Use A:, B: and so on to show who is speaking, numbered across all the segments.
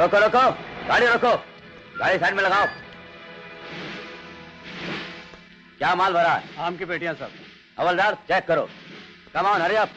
A: रोको रोको, गाड़ी रोको, गाड़ी साइड में लगाओ। क्या माल भरा है?
B: आम की पेटियां सब।
A: हवलदार चेक करो। Come on, hurry up.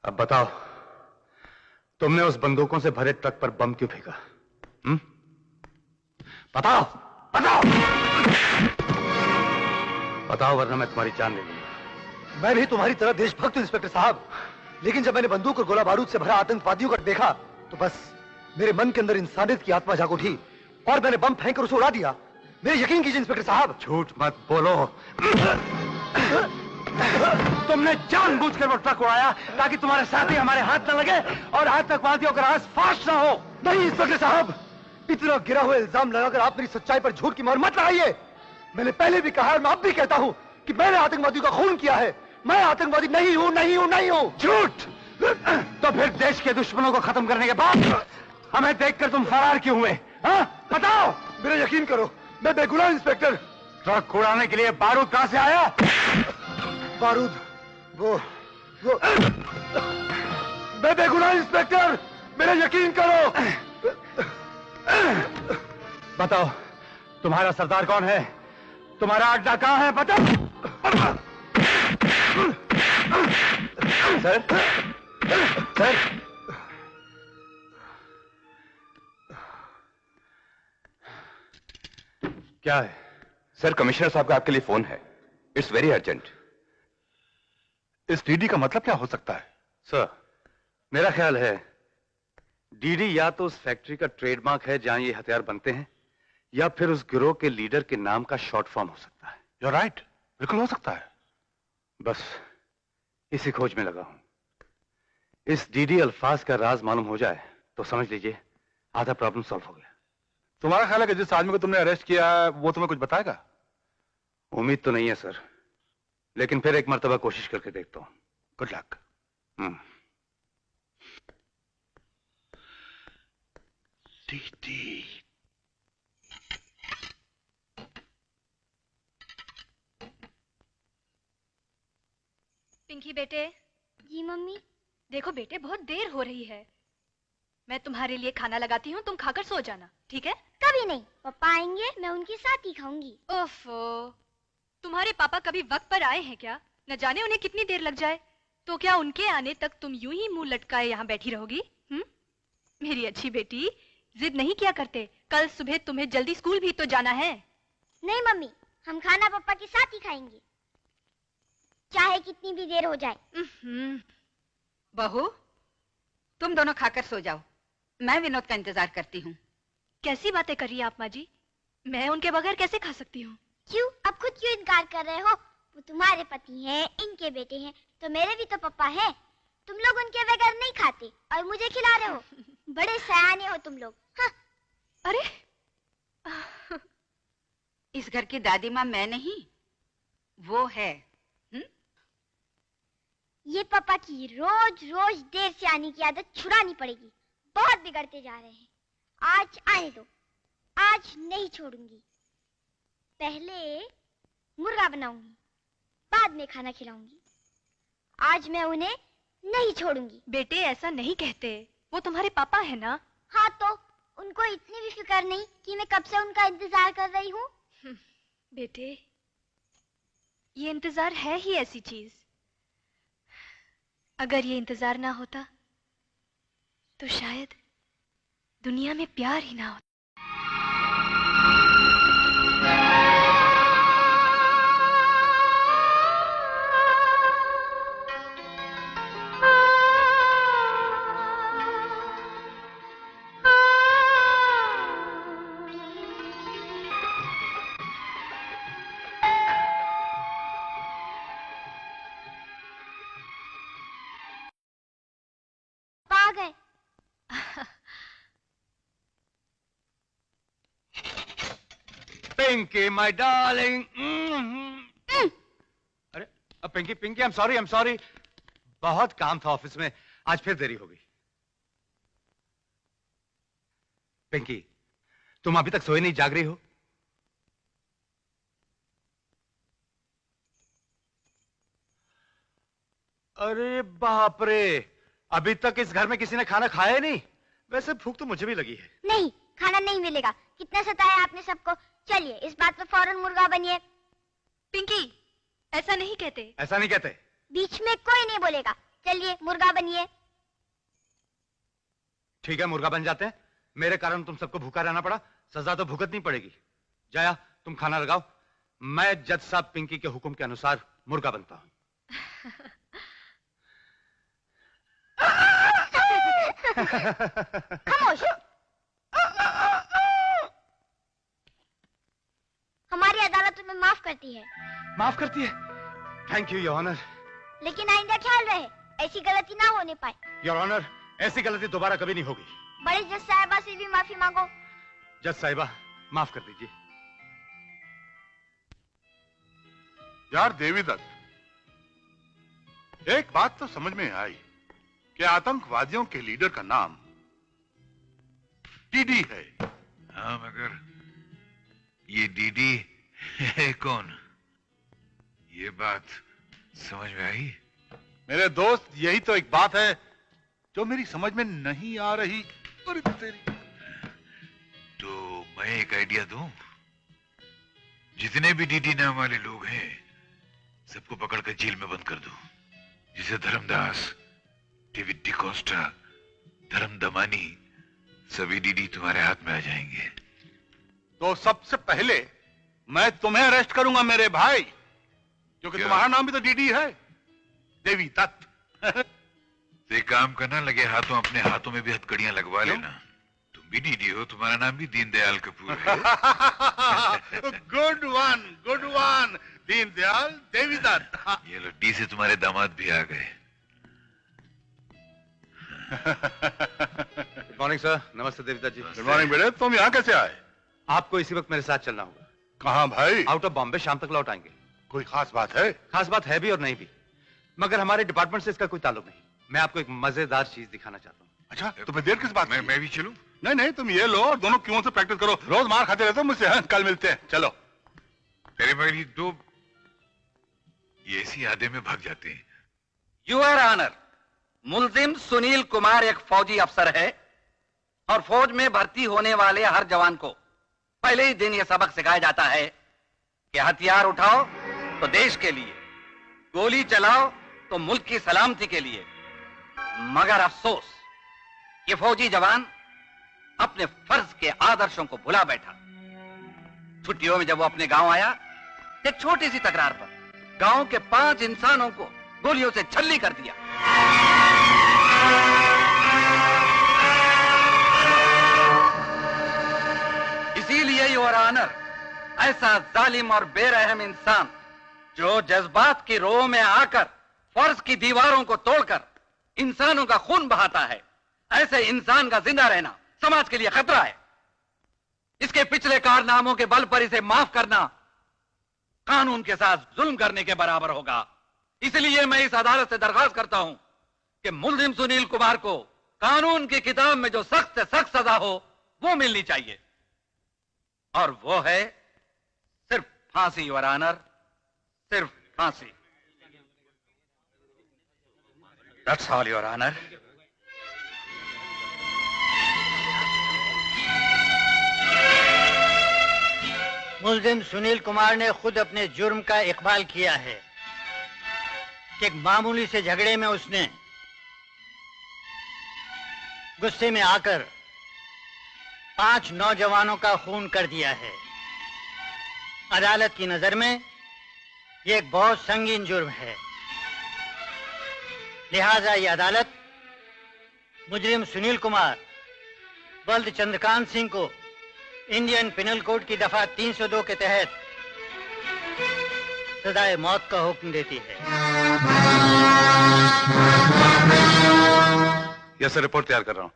C: अब बताओ, तुमने उस बंदूकों से भरे ट्रक पर बम क्यों फेंका? बताओ बताओ बताओ, वरना मैं तुम्हारी जान ले लूंगा।
D: मैं भी तुम्हारी तरह देशभक्त हूं इंस्पेक्टर साहब।
B: लेकिन जब मैंने बंदूक और गोला बारूद से भरा आतंकवादियों को देखा तो बस मेरे मन के अंदर इंसानियत की आत्मा जाग उठी और मैंने बम फेंक कर उसे उड़ा दिया। मेरे यकीन कीजिए इंस्पेक्टर साहब।
C: झूठ मत बोलो। तुमने जानबूझकर वो ट्रक उड़ाया ताकि तुम्हारे साथी हमारे हाथ न लगे और आतंकवादियों का राज फाश न हो।
B: नहीं इंस्पेक्टर साहब, इतना गिरा हुआ इल्जाम लगाकर आप मेरी सच्चाई पर झूठ की मोहर मत लगाइए। मैंने पहले भी कहा और मैं अब भी कहता हूं कि मैंने आतंकवादियों का खून किया है। मैं आतंकवादी नहीं हूं, नहीं हूं, नहीं हूं।
C: झूठ। तो फिर देश के दुश्मनों को खत्म करने के बाद हमें देखकर तुम फरार क्यों हुए? हाँ, बताओ।
B: मेरा यकीन करो, मैं बेगुनाह इंस्पेक्टर।
C: ट्रक उड़ाने के लिए बारूद कहां से आया?
B: बारूद वो मैं बेगुनाह इंस्पेक्टर, मेरा यकीन करो।
C: बताओ, तुम्हारा सरदार कौन है? तुम्हारा अड्डा कहां है? बताओ।
A: सर, सर,
C: क्या है?
D: सर, कमिश्नर साहब का आपके लिए फोन है। It's very urgent.
C: इस डीडी का मतलब क्या हो सकता है? सर, मेरा ख्याल है डीडी या तो उस फैक्ट्री का ट्रेडमार्क है जहां ये हथियार बनते हैं, या फिर उस गिरोह के लीडर के नाम का शॉर्ट फॉर्म हो सकता है। You're right, बिल्कुल हो सकता है। बस इसी खोज में लगा हूं। इस डीडी अल्फाज का राज मालूम हो जाए तो समझ लीजिए आधा प्रॉब्लम सॉल्व हो गया। तुम्हारा ख्याल है कि जिस आदमी को तुमने अरेस्ट किया है वो तुम्हें कुछ बताएगा? उम्मीद तो नहीं है सर, लेकिन फिर एक मर्तबा कोशिश करके देखता हूं। Good luck. डीडी।
E: पिंकी बेटे।
F: जी मम्मी।
E: देखो बेटे, बहुत देर हो रही है। मैं तुम्हारे लिए खाना लगाती हूँ, तुम खाकर सो जाना, ठीक है?
F: कभी नहीं, पापा आएंगे मैं उनके साथ ही खाऊंगी।
E: ओफो, तुम्हारे पापा कभी वक्त पर आए हैं क्या? न जाने उन्हें कितनी देर लग जाए। तो क्या उनके आने तक तुम यूं ही मुंह लटकाए यहाँ बैठी रहोगी? मेरी अच्छी बेटी, जिद नहीं किया करते। कल सुबह तुम्हें जल्दी स्कूल भी तो जाना है।
F: नहीं मम्मी, हम खाना पापा के साथ ही खाएंगे, चाहे कितनी भी देर हो जाए।
G: बहू, तुम दोनों खाकर सो जाओ, मैं विनोद का इंतजार करती हूँ।
E: कैसी बातें कर रही हैं आप माँ जी? मैं उनके बगैर कैसे खा सकती हूँ?
F: क्यों, अब खुद क्यों इनकार कर रहे हो? वो तुम्हारे पति हैं, इनके बेटे हैं, तो मेरे भी तो पापा हैं। तुम लोग उनके बगैर नहीं खाते और मुझे खिला रहे हो। बड़े सयाने हो तुम लोग। हाँ।
E: अरे
G: इस घर की दादी माँ मैं नहीं, वो है।
F: ये पापा की रोज रोज देर से आने की आदत छुड़ानी पड़ेगी। बहुत बिगड़ते जा रहे हैं। आज आने दो, आज नहीं छोड़ूंगी। पहले मुर्गा बनाऊंगी, बाद में खाना खिलाऊंगी। आज मैं उन्हें नहीं छोड़ूंगी।
E: बेटे, ऐसा नहीं कहते, वो तुम्हारे पापा है ना?
F: हाँ, तो उनको इतनी भी फिक्र नहीं कि मैं कब से उनका इंतजार कर रही हूँ?
E: बेटे, ये इंतजार है ही ऐसी चीज। अगर ये इंतजार ना होता तो शायद दुनिया में प्यार ही ना होता।
C: Pinki my darling. अरे Pinki, Pinki, I am sorry, बहुत काम था ऑफिस में, आज फिर देरी हो गई। पिंकी, तुम अभी तक सोए नहीं, जाग रही हो? अरे बाप रे, अभी तक इस घर में किसी ने खाना खाया ही नहीं। वैसे भूख तो मुझे भी लगी है।
F: नहीं, खाना नहीं मिलेगा। कितना सताया आपने सबको। चलिए, इस बात पर फौरन मुर्गा बनिए।
E: पिंकी, ऐसा नहीं कहते।
C: ऐसा नहीं कहते।
F: बीच में कोई नहीं बोलेगा। चलिए, मुर्गा बनिए।
C: ठीक है, मुर्गा बन जाते हैं। मेरे कारण तुम सबको भूखा रहना पड़ा, सजा तो भुगतनी पड़ेगी। जया, तुम खाना लगाओ, मैं जज साहब पिंकी के हुक्म के अनुसार मुर्गा बनता हूं।
F: खामोश। हमारी अदालत तुम्हें माफ करती है।
C: माफ करती है? Thank you your honour.
F: लेकिन आइंदा ख्याल रहे ऐसी गलती ना होने पाए।
C: योर ऑनर, ऐसी गलती दोबारा कभी नहीं होगी।
F: बड़े जज साहिबा से भी माफी मांगो।
C: जज साहिबा, माफ कर दीजिए।
H: यार देवीदत्त, एक बात तो समझ में आई कि आतंकवादियों के लीडर का नाम डीडी है।
I: हाँ, मगर ये डीडी है कौन? ये बात समझ में आई?
H: मेरे दोस्त, यही तो एक बात है जो मेरी समझ में नहीं आ रही। अरे तेरी।
I: तो मैं एक आइडिया दूं? जितने भी डीडी नाम वाले लोग हैं सबको पकड़कर जेल में बंद कर दो। जिसे धर्मदास, डेविड डिकोस्टा, धर्म दमानी, सभी डीडी तुम्हारे हाथ में आ जाएंगे।
H: तो सबसे पहले मैं तुम्हें अरेस्ट करूंगा मेरे भाई, क्योंकि तुम्हारा नाम भी तो डीडी है, देवीदत्त।
I: तो एक काम करना, लगे हाथों अपने हाथों में भी हथकड़ियां लगवा लेना। तुम भी डीडी हो, तुम्हारा नाम भी दीनदयाल कपूर है।
H: Good one, Deendayal Devidatt.
I: ये लो, डी से तुम्हारे दामाद भी आ गए।
C: Good morning sir. नमस्ते देवीदत्त जी।
H: गुड मॉर्निंग बेटे, तुम यहाँ कैसे आए?
C: आपको इसी वक्त मेरे साथ चलना होगा।
H: कहाँ भाई?
C: आउट ऑफ बॉम्बे, शाम तक लौट आएंगे।
H: कोई खास बात है?
C: खास बात है भी और नहीं भी, मगर हमारे डिपार्टमेंट से इसका कोई ताल्लुक नहीं। मैं आपको एक मजेदार चीज दिखाना चाहता हूँ।
H: अच्छा, तुम्हें देर किस बात?
I: मैं भी चलूं?
H: नहीं, तुम ये लो और दोनों क्यों से प्रैक्टिस करो। रोज मार खाते रहते हो मुझसे। हाँ, कल मिलते हैं, चलो।
I: तेरे मगर ये दो ये ऐसी आधे में भाग जाते हैं।
J: यूर ऑनर, मुलजिम सुनील कुमार एक फौजी अफसर है और फौज में भर्ती होने वाले हर जवान को पहले ही दिन यह सबक सिखाया जाता है कि हथियार उठाओ तो देश के लिए, गोली चलाओ तो मुल्क की सलामती के लिए। मगर अफसोस, ये फौजी जवान अपने फर्ज के आदर्शों को भुला बैठा। छुट्टियों में जब वो अपने गांव आया, एक छोटी सी तकरार पर गांव के 5 इंसानों को गोलियों से छल्ली कर दिया। इसीलिए योर ऑनर, ऐसा जालिम और बेरहम इंसान जो जज्बात की रोह में आकर फर्ज की दीवारों को तोड़कर इंसानों का खून बहाता है, ऐसे इंसान का जिंदा रहना समाज के लिए खतरा है। इसके पिछले कारनामों के बल पर इसे माफ करना कानून के साथ जुल्म करने के बराबर होगा। इसलिए मैं इस अदालत से दरख्वास्त करता हूं कि मुलजिम सुनील कुमार को कानून की किताब में जो सख्त से सख्त सजा हो वो मिलनी चाहिए, और वो है सिर्फ फांसी योर ऑनर, सिर्फ फांसी। That's all, Your Honor.
K: मुलजिम सुनील कुमार ने खुद अपने जुर्म का इकबाल किया है कि एक मामूली से झगड़े में उसने गुस्से में आकर 5 नौजवानों का खून कर दिया है। अदालत की नजर में यह एक बहुत संगीन जुर्म है, लिहाजा ये अदालत मुजरिम सुनील कुमार बल्द चंद्रकांत सिंह को इंडियन पिनल कोड की दफा 302 के तहत सजाए मौत का हुक्म देती है।
C: यस सर, रिपोर्ट तैयार कर रहा हूं।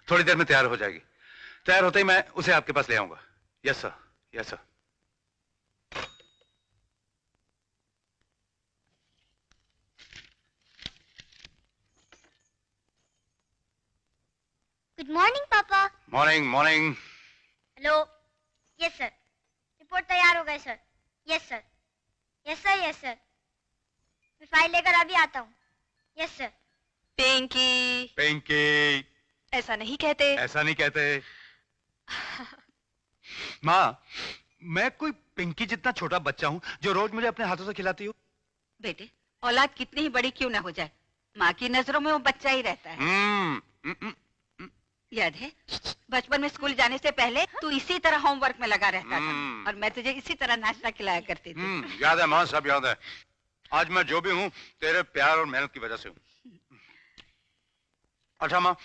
C: थोड़ी देर में तैयार हो जाएगी। तैयार होते ही मैं उसे आपके पास ले आऊंगा। Yes sir, yes sir.
F: Good morning पापा।
C: Morning.
F: Hello. Yes sir, report तैयार हो गए sir. Yes sir, yes sir, yes sir. मैं फाइल लेकर अभी आता हूँ। Yes sir.
E: पिंकी, ऐसा नहीं कहते।
C: माँ, मैं कोई पिंकी जितना छोटा बच्चा हूँ जो रोज मुझे अपने हाथों से खिलाती हो?
G: बेटे, औलाद कितनी ही बड़ी क्यों ना हो जाए, माँ की नजरों में वो बच्चा ही रहता है। याद है बचपन में स्कूल जाने से पहले तू इसी तरह होमवर्क में लगा रहता था और मैं तुझे इसी तरह नाश्ता खिलाया करती थी।
C: याद है माँ, सब याद है। आज मैं जो भी हूँ तेरे प्यार और मेहनत की वजह से हूँ। अच्छा माँ,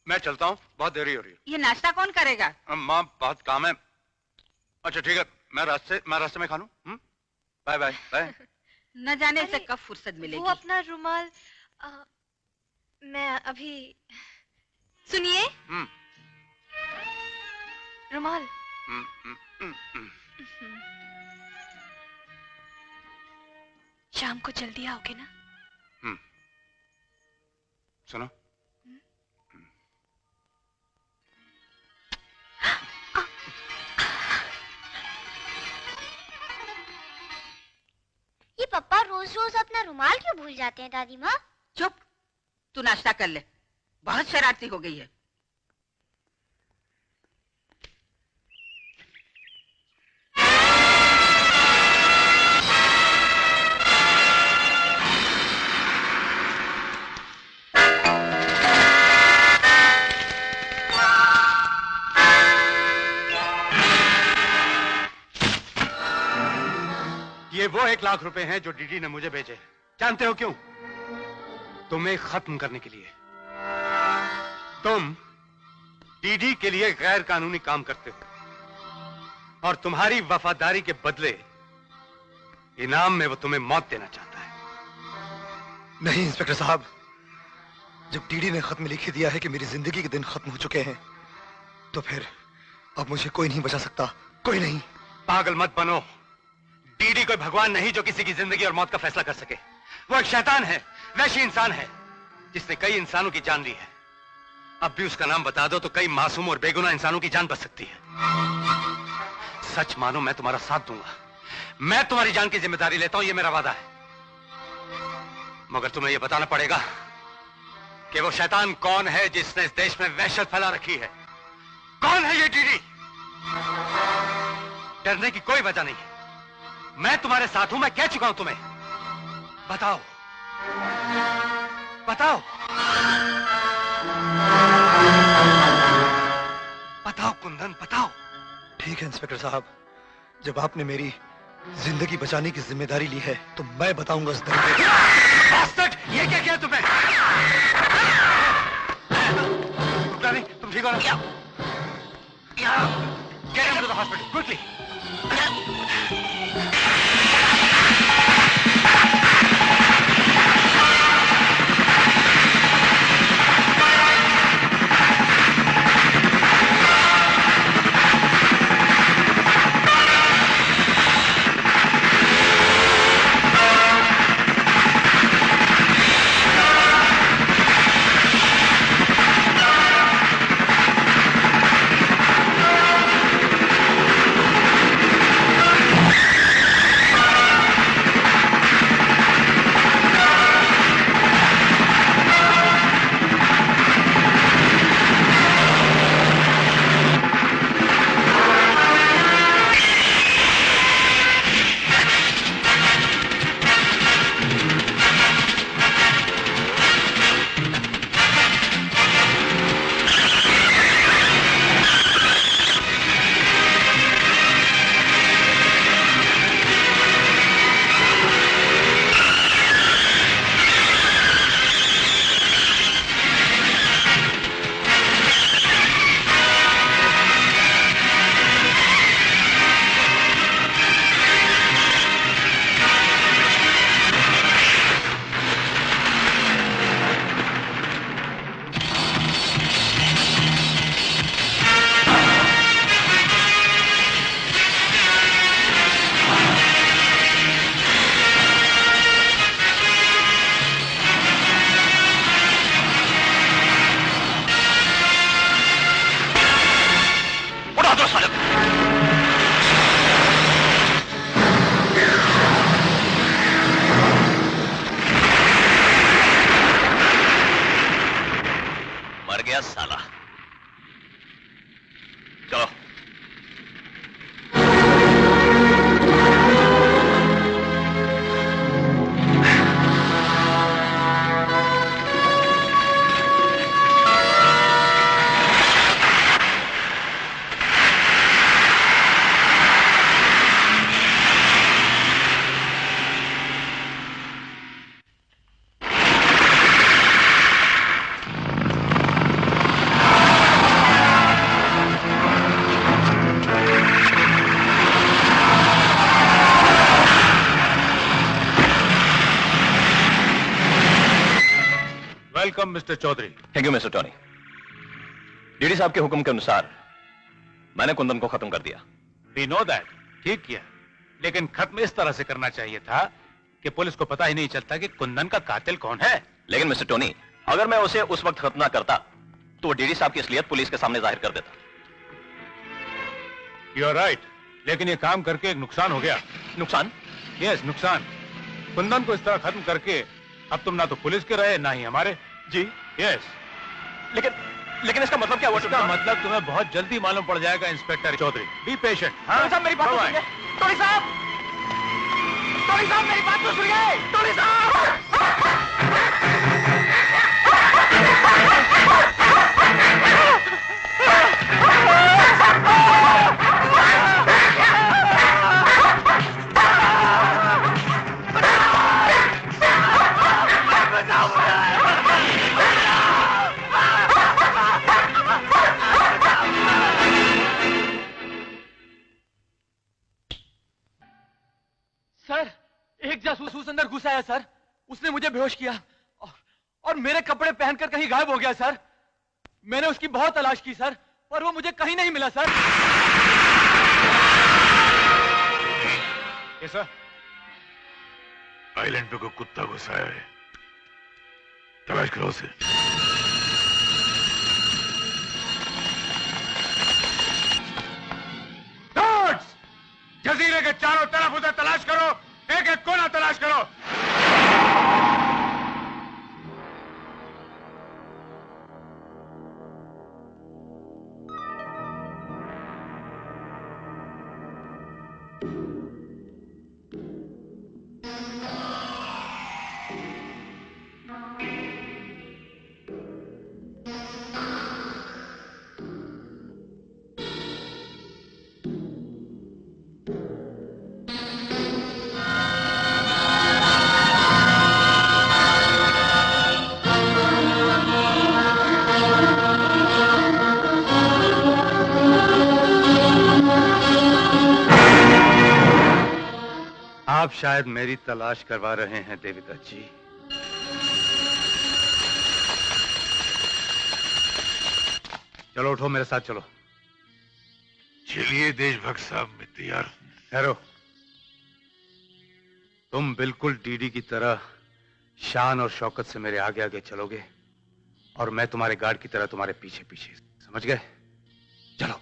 C: मैं चलता हूँ, बहुत देरी हो रही है।
G: ये नाश्ता कौन करेगा?
C: माँ बहुत काम है। अच्छा ठीक है, मैं रास्ते में खा लूँ। Bye bye bye.
G: न जाने से कब फुर्सत मिलेगी।
E: वो अपना रुमाल मैं अभी सुनिए। रुमाल। शाम को जल्दी आओगे ना?
C: सुनो,
F: ये पापा रोज रोज अपना रुमाल क्यों भूल जाते हैं दादी माँ?
G: चुप, तू नाश्ता कर ले, बहुत शरारती हो गई है।
C: ये वो 1 लाख रुपए हैं जो डीडी ने मुझे भेजे। जानते हो क्यों? तुम्हें खत्म करने के लिए। तुम डीडी के लिए गैर कानूनी काम करते हो और तुम्हारी वफादारी के बदले इनाम में वो तुम्हें मौत देना चाहता है।
B: नहीं इंस्पेक्टर साहब, जब डीडी ने खत में लिख दिया है कि मेरी जिंदगी के दिन खत्म हो चुके हैं, तो फिर अब मुझे कोई नहीं बचा सकता, कोई नहीं।
C: पागल मत बनो। डीडी कोई भगवान नहीं जो किसी की जिंदगी और मौत का फैसला कर सके। वो एक शैतान है, वैशी इंसान है जिसने कई इंसानों की जान ली है। अब भी उसका नाम बता दो तो कई मासूम और बेगुनाह इंसानों की जान बच सकती है। सच मानो, मैं तुम्हारा साथ दूंगा। मैं तुम्हारी जान की जिम्मेदारी लेता हूं, ये मेरा वादा है। मगर तुम्हें यह बताना पड़ेगा कि वो शैतान कौन है जिसने इस देश में वहशत फैला रखी है। कौन है ये डीडी? डरने की कोई वजह नहीं, मैं तुम्हारे साथ हूं। मैं कह चुका हूं तुम्हें। बताओ बताओ बताओ कुंदन, बताओ।
B: ठीक है इंस्पेक्टर साहब, जब आपने मेरी जिंदगी बचाने की जिम्मेदारी ली है तो मैं बताऊंगा इस
C: बास्टर्ड, ये क्या किया तुमने? तुम ठीक हो ना? Get him to the hospital quickly.
H: Welcome mister Chaudhary.
D: Thank you mister Tony. DD साहब के हुक्म के अनुसार मैंने कुंदन को खत्म कर दिया।
H: वी नो दैट, ठीक किया, लेकिन खत्म इस तरह से करना चाहिए था कि पुलिस को पता ही नहीं चलता कि कुंदन का कातिल कौन है।
D: लेकिन मिस्टर टोनी, अगर मैं उसे उस वक्त खत्म ना करता तो डीडी साहब की असलियत पुलिस के सामने जाहिर कर देता।
H: यू आर राइट, लेकिन ये काम करके एक नुकसान हो गया।
D: नुकसान?
H: यस, नुकसान। कुंदन को इस तरह खत्म करके अब तुम ना तो पुलिस के रहे ना ही हमारे।
D: जी
H: यस।
D: लेकिन इसका मतलब क्या हुआ?
H: इसका मतलब तुम्हें बहुत जल्दी मालूम पड़ जाएगा inspector Chaudhary. Be patient.
D: Tony साहब मेरी बात तो सुनिए। टोनी साहब मेरी बात तो सुनिए। टोनी साहब
A: सर, एक जासूस अंदर घुस आया सर। उसने मुझे बेहोश किया और मेरे कपड़े पहनकर कहीं गायब हो गया सर। मैंने उसकी बहुत तलाश की सर, पर वो मुझे कहीं नहीं मिला सर।
H: ये सर,
I: आइलैंड पे कोई कुत्ता घुस आया है, तलाश करो उसे।
H: जजीरे के चारों तरफ उसे तलाश करो, एक एक कोना तलाश करो। आप शायद मेरी तलाश करवा रहे हैं देवीदत्त जी। चलो उठो, मेरे साथ चलो।
I: चलिए देशभक्त साहब, मैं तैयार हूं।
H: ठहरो, तुम बिल्कुल डीडी की तरह शान और शौकत से मेरे आगे आगे चलोगे और मैं तुम्हारे गार्ड की तरह तुम्हारे पीछे पीछे। समझ गए? चलो।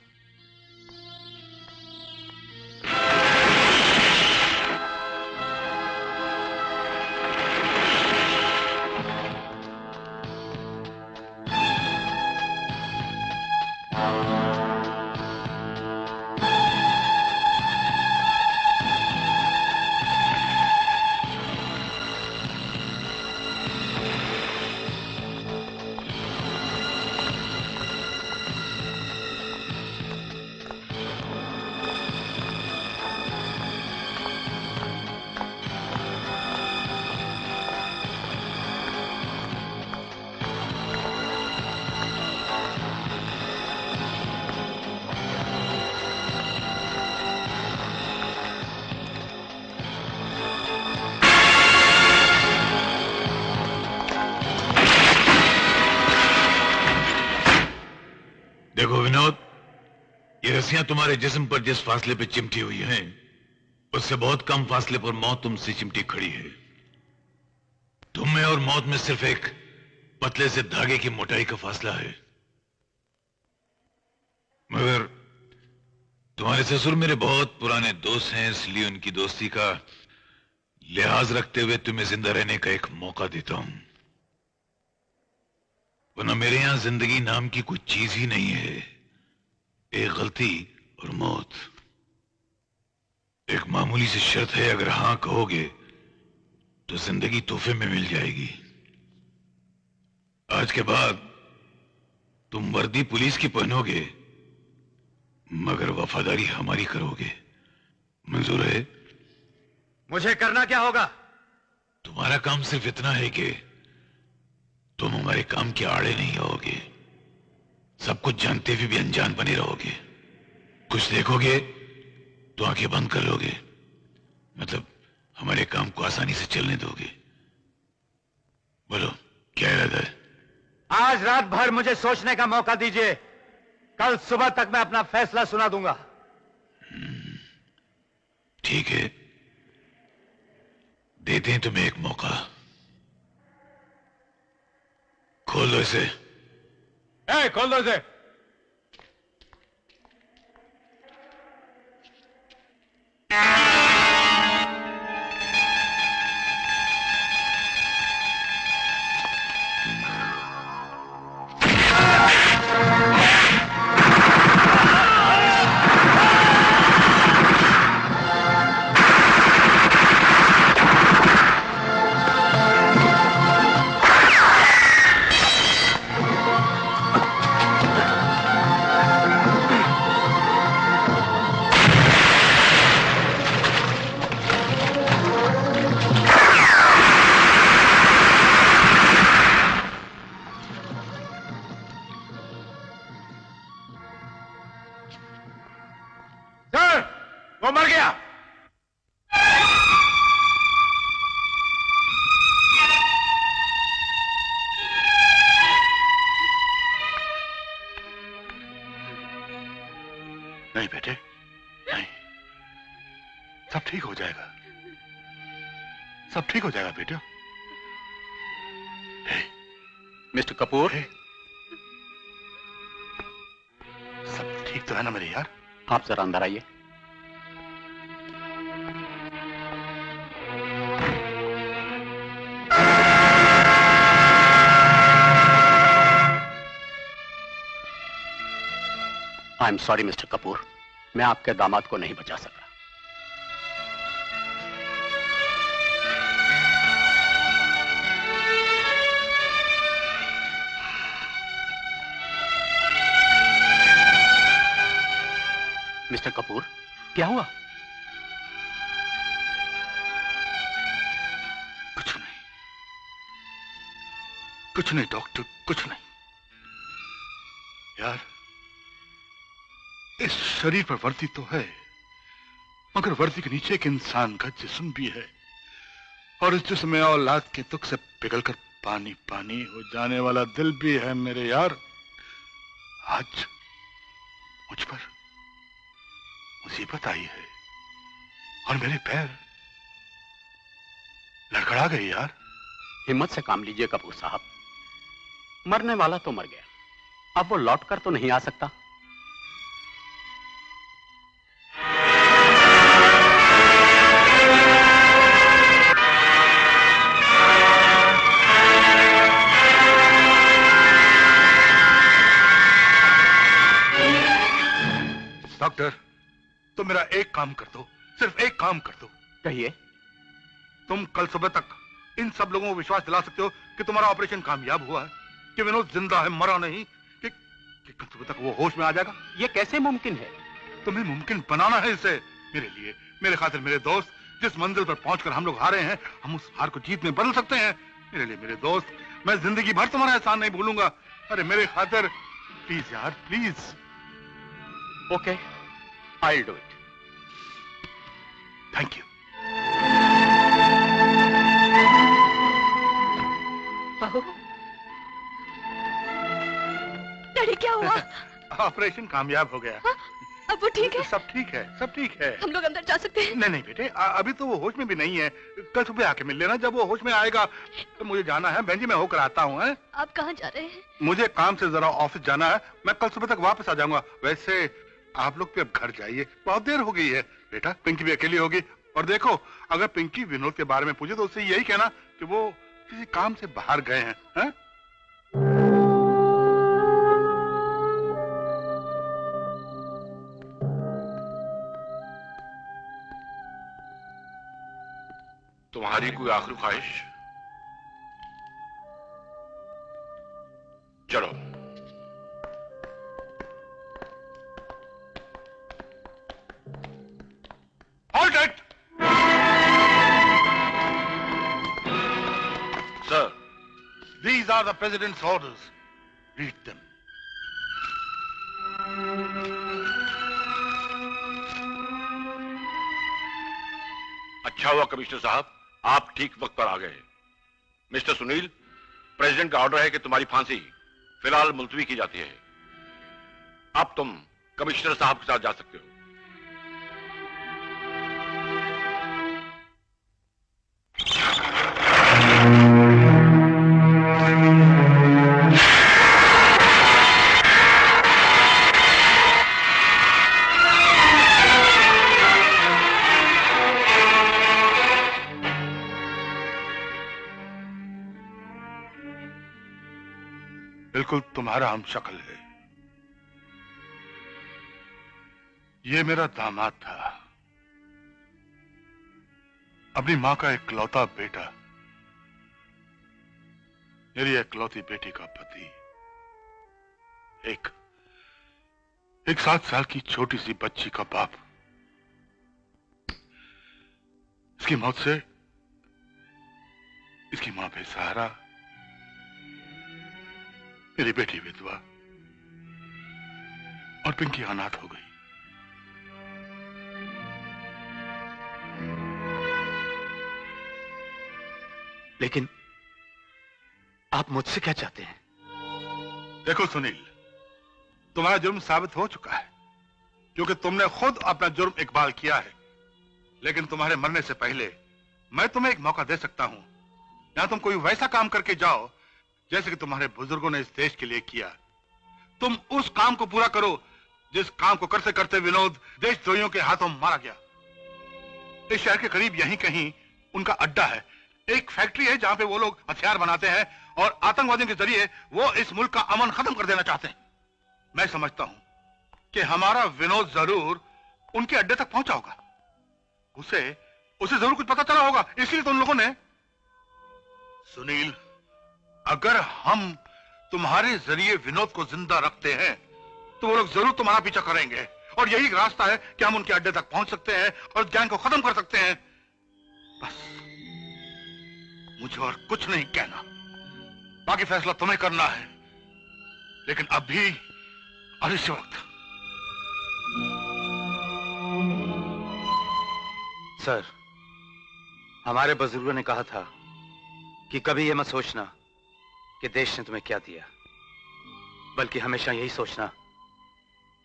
I: देखो विनोद, ये रस्सियां तुम्हारे जिस्म पर जिस फासले पे चिमटी हुई हैं, उससे बहुत कम फासले पर मौत तुमसे चिमटी खड़ी है। तुम में और मौत में सिर्फ एक पतले से धागे की मोटाई का फासला है। मगर तुम्हारे ससुर मेरे बहुत पुराने दोस्त हैं, इसलिए उनकी दोस्ती का लिहाज रखते हुए तुम्हें जिंदा रहने का एक मौका देता हूं। वरना मेरे यहां जिंदगी नाम की कोई चीज ही नहीं है। एक गलती और मौत। एक मामूली सी शर्त है, अगर हां कहोगे तो जिंदगी तोहफे में मिल जाएगी। आज के बाद तुम वर्दी पुलिस की पहनोगे, मगर वफादारी हमारी करोगे। मंजूर है?
A: मुझे करना क्या होगा?
I: तुम्हारा काम सिर्फ इतना है कि तुम हमारे काम के आड़े नहीं आओगे। सब कुछ जानते हुए भी अनजान बने रहोगे। कुछ देखोगे तो आंखें बंद कर लोगे, मतलब हमारे काम को आसानी से चलने दोगे। बोलो क्या इरादा है?
H: आज रात भर मुझे सोचने का मौका दीजिए, कल सुबह तक मैं अपना फैसला सुना दूंगा।
I: ठीक है, देते हैं तुम्हें एक मौका। खोल दो इसे।
H: खोल दो इसे।
I: वो मर गया।
C: नहीं बेटे, नहीं, सब ठीक हो जाएगा, सब ठीक हो जाएगा बेटा।
D: मिस्टर कपूर,
C: सब ठीक तो है ना मेरे यार?
D: आप जरा अंदर आइए। आई एम सॉरी मिस्टर कपूर, मैं आपके दामाद को नहीं बचा सका। मिस्टर कपूर, क्या हुआ?
C: कुछ नहीं डॉक्टर, कुछ नहीं। यार, इस शरीर पर वर्दी तो है, मगर वर्दी के नीचे एक इंसान का जिस्म भी है, और इस जिस्म में औलाद के दुख से पिघलकर पानी पानी हो जाने वाला दिल भी है मेरे यार। आज मुझ पर मुसीबत आई है और मेरे पैर लड़खड़ा गए यार।
D: हिम्मत से काम लीजिए कपूर साहब, मरने वाला तो मर गया, अब वो लौट कर तो नहीं आ सकता।
C: डॉक्टर, तुम मेरा एक काम कर दो, सिर्फ एक काम कर दो।
D: कहिए।
C: तुम कल सुबह तक इन सब लोगों को विश्वास दिला सकते हो कि तुम्हारा ऑपरेशन कामयाब हुआ है, कि विनोद जिंदा है, मरा नहीं, कि कल सुबह तक वो होश में आ जाएगा।
D: ये कैसे मुमकिन है?
C: तुम्हें मुमकिन बनाना है इसे, मेरे लिए, मेरे खातिर, मेरे दोस्त। जिस मंजिल पर पहुंचकर हम लोग हारे हैं, हम उस हार को जीत में बदल सकते हैं। मेरे लिए, मेरे दोस्त, मैं जिंदगी भर तुम्हारा एहसान नहीं भूलूंगा। अरे मेरे खातिर प्लीज यार, please.
D: Okay, I will do it.
C: Thank you.
E: बहू, डैडी क्या हुआ?
C: ऑपरेशन कामयाब हो गया।
E: हाँ? अब वो ठीक है?
C: सब ठीक है, सब ठीक है।
E: हम लोग अंदर जा सकते हैं?
C: नहीं नहीं बेटे, अभी तो वो होश में भी नहीं है। कल सुबह आके मिल लेना, जब वो होश में आएगा। तो मुझे जाना है बहन जी, मैं होकर आता हूँ।
E: आप कहाँ जा रहे हैं?
C: मुझे काम से जरा ऑफिस जाना है, मैं कल सुबह तक वापस आ जाऊंगा। वैसे आप लोग भी अब घर जाइए, बहुत देर हो गई है। बेटा, पिंकी भी अकेली होगी, और देखो अगर पिंकी विनोद के बारे में पूछे तो उससे यही कहना कि वो किसी काम से बाहर गए हैं, हैं?
I: तुम्हारी कोई आखिरी ख्वाहिश? चलो।
C: Halt it!
I: Sir.
C: These are the President's orders. Read them.
I: अच्छा हुआ कमिश्नर साहब, आप ठीक वक्त पर आ गए। मिस्टर सुनील, प्रेसिडेंट का ऑर्डर है कि तुम्हारी फांसी
L: फिलहाल मुलतवी की जाती है। अब तुम कमिश्नर साहब के साथ जा सकते हो।
C: बिल्कुल तुम्हारा हम शक्ल है। ये मेरा दामाद था, अपनी मां का इकलौता बेटा, मेरी इकलौती बेटी का पति, एक 7 साल की छोटी सी बच्ची का बाप। इसकी मौत से इसकी मां बेसहारा, मेरी बेटी विधवा और पिंकी अनाथ हो गई।
H: लेकिन आप मुझसे क्या चाहते हैं?
C: देखो सुनील, तुम्हारा जुर्म साबित हो चुका है, क्योंकि तुमने खुद अपना जुर्म इकबाल किया है। लेकिन तुम्हारे मरने से पहले मैं तुम्हें एक मौका दे सकता हूं, या तुम कोई वैसा काम करके जाओ जैसे कि तुम्हारे बुजुर्गों ने इस देश के लिए किया। तुम उस काम को पूरा करो जिस काम को करते करते विनोद देशद्रोहियों के हाथों मारा गया। इस शहर के करीब यहीं कहीं उनका अड्डा है, एक फैक्ट्री है जहां पे वो लोग हथियार बनाते हैं और आतंकवादियों के जरिए वो इस मुल्क का अमन खत्म कर देना चाहते हैं। मैं समझता हूं कि हमारा विनोद जरूर उनके अड्डे तक पहुंचा होगा। उसे जरूर कुछ पता चला होगा, इसलिए तो उन लोगों ने। सुनील, अगर हम तुम्हारे जरिए विनोद को जिंदा रखते हैं तो वो लोग जरूर तुम्हारा पीछा करेंगे, और यही रास्ता है कि हम उनके अड्डे तक पहुंच सकते हैं और गैंग को खत्म कर सकते हैं। बस मुझे और कुछ नहीं कहना, बाकी फैसला तुम्हें करना है। लेकिन अभी और इस वक्त।
H: सर, हमारे बुजुर्गों ने कहा था कि कभी यह मत सोचना कि देश ने तुम्हें क्या दिया, बल्कि हमेशा यही सोचना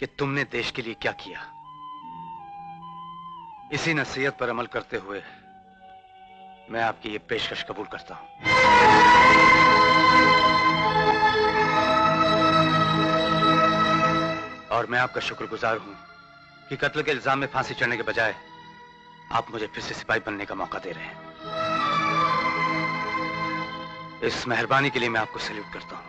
H: कि तुमने देश के लिए क्या किया। इसी नसीहत पर अमल करते हुए मैं आपकी ये पेशकश कबूल करता हूं। और मैं आपका शुक्रगुजार हूं कि कत्ल के इल्जाम में फांसी चढ़ने के बजाय आप मुझे फिर से सिपाही बनने का मौका दे रहे हैं। इस मेहरबानी के लिए मैं आपको सैल्यूट करता हूं।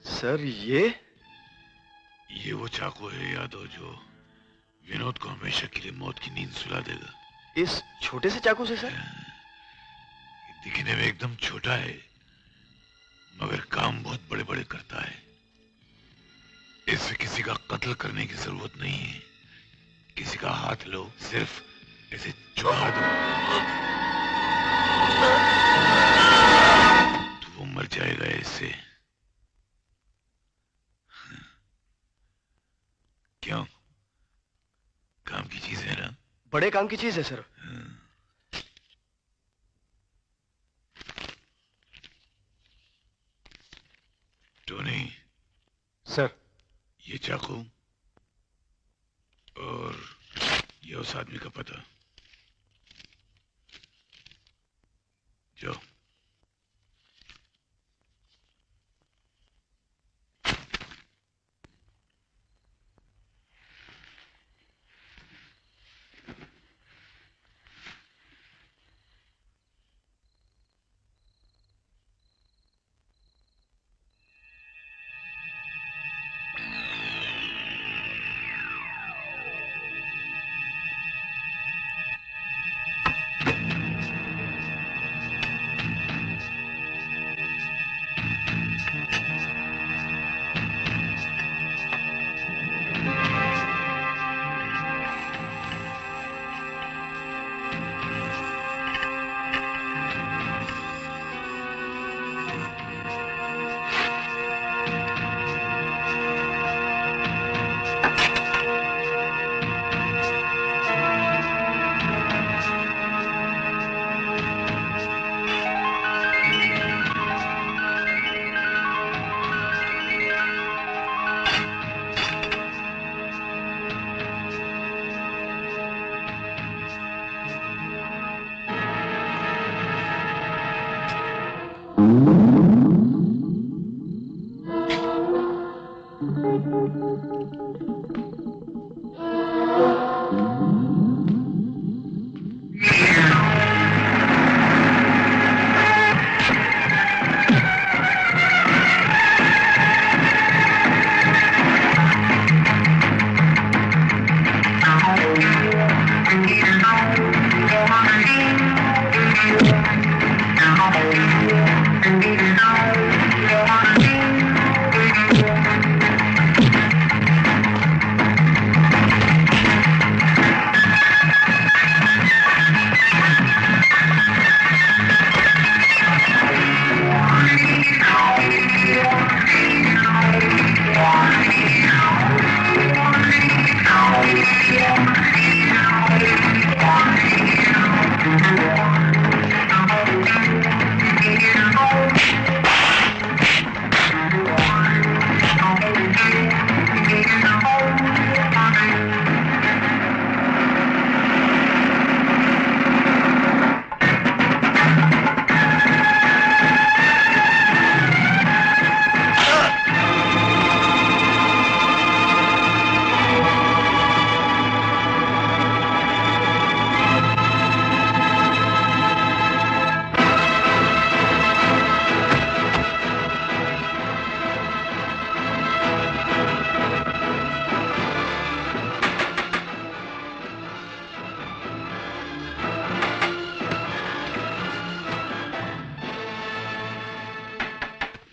B: सर,
I: ये वो चाकू है यादव जो विनोद को हमेशा के लिए मौत की नींद सुला देगा।
B: इस छोटे से चाकू से सर?
I: दिखने में एकदम छोटा है मगर काम बहुत बड़े बड़े करता है। इससे किसी का कत्ल करने की जरूरत नहीं है, किसी का हाथ लो, सिर्फ ऐसे चुरा दो तो वो मर जाएगा। इससे क्यों? काम की चीज है ना?
B: बड़े काम की चीज है सर।
I: टोनी।
B: सर।
I: ये चाकू और ये उस आदमी का पता। जाओ।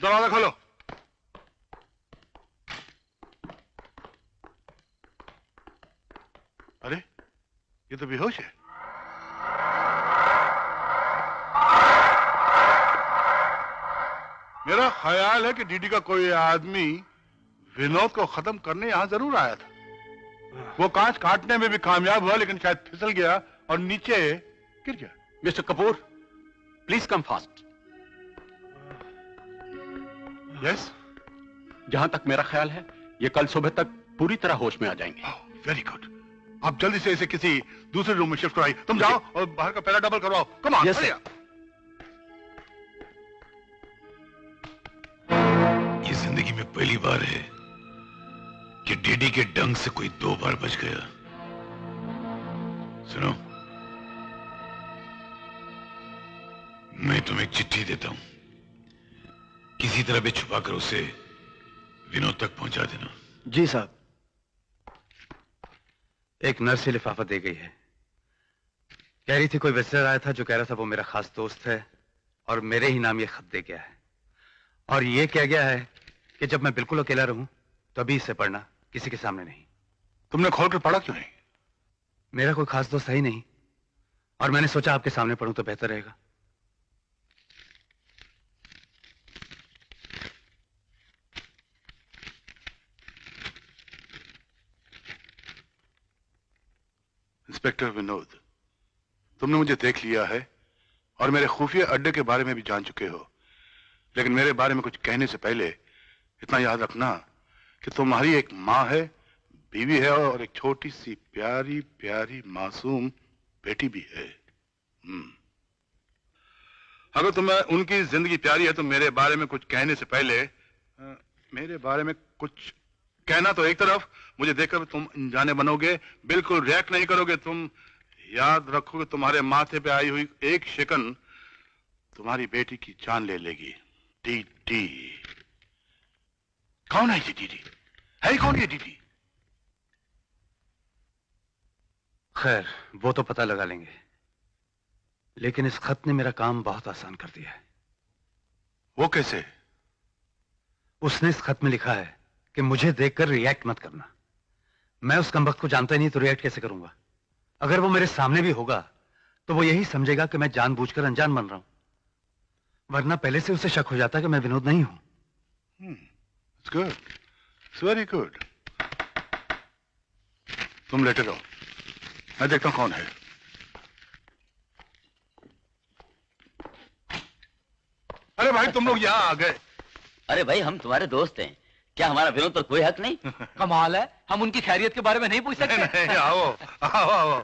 I: दरवाजा खोलो। अरे ये तो बेहोश है। मेरा ख्याल है कि डीडी का कोई आदमी विनोद को खत्म करने यहां जरूर आया था। वो कांच काटने में भी कामयाब हुआ, लेकिन शायद फिसल गया और नीचे गिर गया।
D: Mister Kapoor, please come fast.
I: Yes,
D: जहां तक मेरा ख्याल है ये कल सुबह तक पूरी तरह होश में आ जाएंगे।
I: Very good. आप जल्दी से इसे किसी दूसरे रूम में शिफ्ट कराइए। तुम जाओ और बाहर का पहला डबल करवाओ। Come on. ये जिंदगी में पहली बार है कि डीडी के डंग से कोई 2 बार बच गया। सुनो, मैं तुम्हें एक चिट्ठी देता हूं, किसी तरह भी छुपाकर उसे विनोद तक पहुंचा देना।
H: जी साहब। एक नर्स से लिफाफा दे गई है। कह रही थी कोई विजिटर आया था जो कह रहा था वो मेरा खास दोस्त है और मेरे ही नाम ये खत दे गया है, और ये कह गया है कि जब मैं बिल्कुल अकेला रहूं तभी इसे पढ़ना, किसी के सामने नहीं।
I: तुमने खोलकर पढ़ा क्यों नहीं?
H: मेरा कोई खास दोस्त है ही नहीं, और मैंने सोचा आपके सामने पढ़ूं तो बेहतर रहेगा।
I: इंस्पेक्टर विनोद, तुमने मुझे देख लिया है और मेरे खुफिया अड्डे के बारे में भी जान चुके हो, लेकिन मेरे बारे में कुछ कहने से पहले इतना याद रखना कि तुम्हारी एक माँ है, बीवी है और एक छोटी सी प्यारी प्यारी मासूम बेटी भी है। अगर तुम्हें उनकी जिंदगी प्यारी है तो मेरे बारे में कुछ कहने से पहले मेरे बारे में कुछ कहना तो एक तरफ, मुझे देखकर तुम अनजाने बनोगे, बिल्कुल रिएक्ट नहीं करोगे। तुम याद रखोगे तुम्हारे माथे पे आई हुई एक शिकन तुम्हारी बेटी की जान ले लेगी। डीडी। कौन है ये डीडी? है कौन ये डीडी?
H: खैर, वो तो पता लगा लेंगे, लेकिन इस खत ने मेरा काम बहुत आसान कर दिया है।
I: वो कैसे?
H: उसने इस खत में लिखा है कि मुझे देखकर रिएक्ट मत करना। मैं उस कमबख्त को जानता ही नहीं तो रिएक्ट कैसे करूंगा? अगर वो मेरे सामने भी होगा तो वो यही समझेगा कि मैं जानबूझकर अनजान बन रहा हूं, वरना पहले से उसे शक हो जाता कि मैं विनोद नहीं हूं।
I: It's good. It's very good. तुम लेटे रहो, मैं देखता हूं कौन है। अरे भाई, तुम लोग यहाँ आ गए।
M: अरे भाई, हम तुम्हारे दोस्त हैं, क्या हमारा विनोद पर कोई हक नहीं?
A: कमाल है, हम उनकी खैरियत के बारे में नहीं पूछ सकते?
I: नहीं, आओ आओ आओ।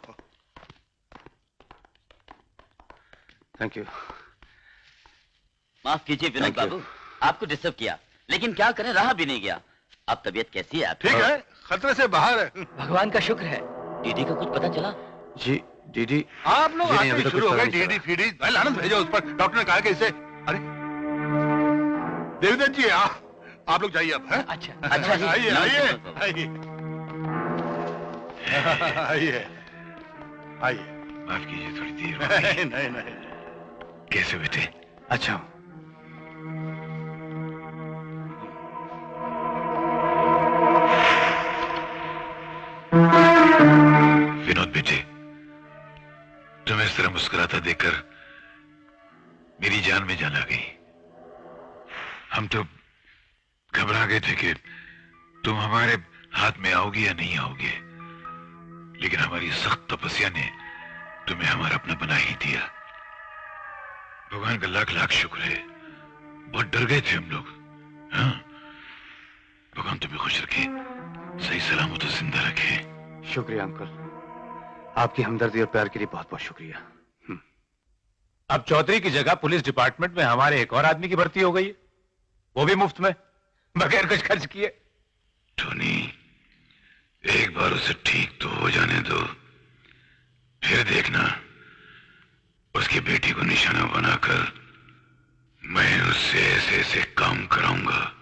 H: Thank you.
M: माफ कीजिए विनोद बाबू, आपको डिस्टर्ब किया, लेकिन क्या करें, रहा भी नहीं गया। अब तबीयत कैसी है आपकी?
I: ठीक है, खतरे से बाहर है।
A: भगवान का शुक्र है।
M: डीडी का कुछ पता चला?
H: जी डीडी,
I: आप लोग
H: जी नहीं,
I: आते
H: अभी
I: ही
H: तो
I: शुरू
H: कुछ
I: हो गए
H: पता नहीं
I: डीडी फीडी। पहले आनंद भेजो उस पर। डॉक्टर ने कहा कि इसे, अरे देवदत्त जी आप लोग जाइए अब।
A: अच्छा
M: अच्छा जी,
I: आइए आइए आइए आइए आइए। माफ कीजिए थोड़ी देर हो
C: नहीं
I: गई।
C: नहीं नहीं।
I: कैसे बेटे?
H: अच्छा
I: विनोद बेटे, तुम्हें इस तरह मुस्कुराता देखकर मेरी जान में जान आ गई। हम तो घबरा गए थे कि तुम हमारे हाथ में आओगी या नहीं आओगे, लेकिन हमारी सख्त तपस्या ने तुम्हें हमारा अपना बना ही दिया। भगवान का लाख लाख शुक्र है। बहुत डर गए थे हम लोग। हाँ, भगवान तुम्हें खुश रखे, सही सलामत और जिंदा रखे।
H: शुक्रिया अंकल, आपकी हमदर्दी और प्यार के लिए बहुत बहुत शुक्रिया।
L: अब चौधरी की जगह पुलिस डिपार्टमेंट में हमारे एक और आदमी की भर्ती हो गई है, वो भी मुफ्त में, बगैर कुछ खर्च किए।
I: टोनी, एक बार उसे ठीक तो हो जाने दो, फिर देखना उसकी बेटी को निशाना बनाकर मैं उससे ऐसे ऐसे काम कराऊंगा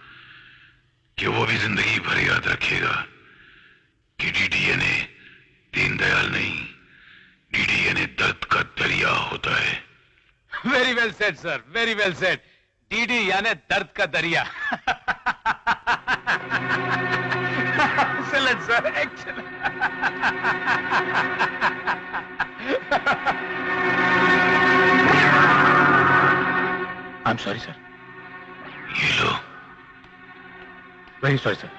I: कि वो भी जिंदगी भर याद रखेगा कि डीडी यानी दीनदयाल नहीं, डीडी यानी दर्द का दरिया होता है।
L: Very well said sir, very well said. DD यानी दर्द का दरिया। Excellent sir, excellent. I am sorry sir.
I: ये लो।
L: Very sorry sir.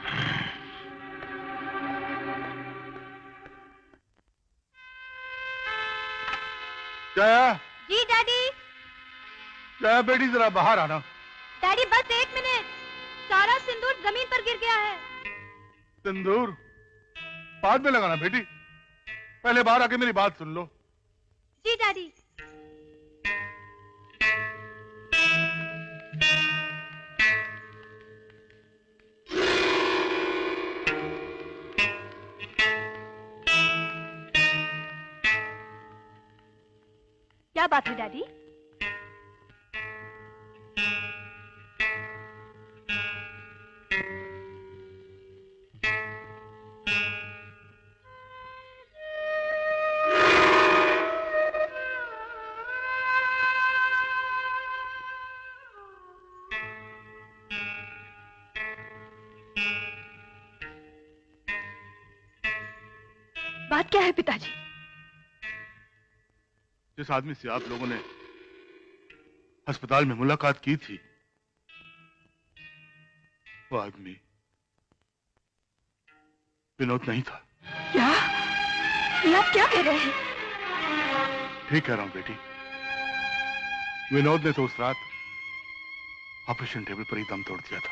C: जया,
E: जी डैडी।
C: जया बेटी जरा बाहर आना।
E: डैडी बस 1 मिनट, सारा सिंदूर जमीन पर गिर गया है।
C: सिंदूर बाद में लगाना बेटी, पहले बाहर आके मेरी बात सुन लो।
E: जी डैडी। क्या बात है डैडी? बात क्या है पिताजी?
C: जिस आदमी से आप लोगों ने अस्पताल में मुलाकात की थी, वो आदमी विनोद नहीं था।
E: क्या? ये आप क्या कह रहे हैं?
C: ठीक कह रहा हूं बेटी, विनोद ने तो उस रात ऑपरेशन टेबल पर ही दम तोड़ दिया था।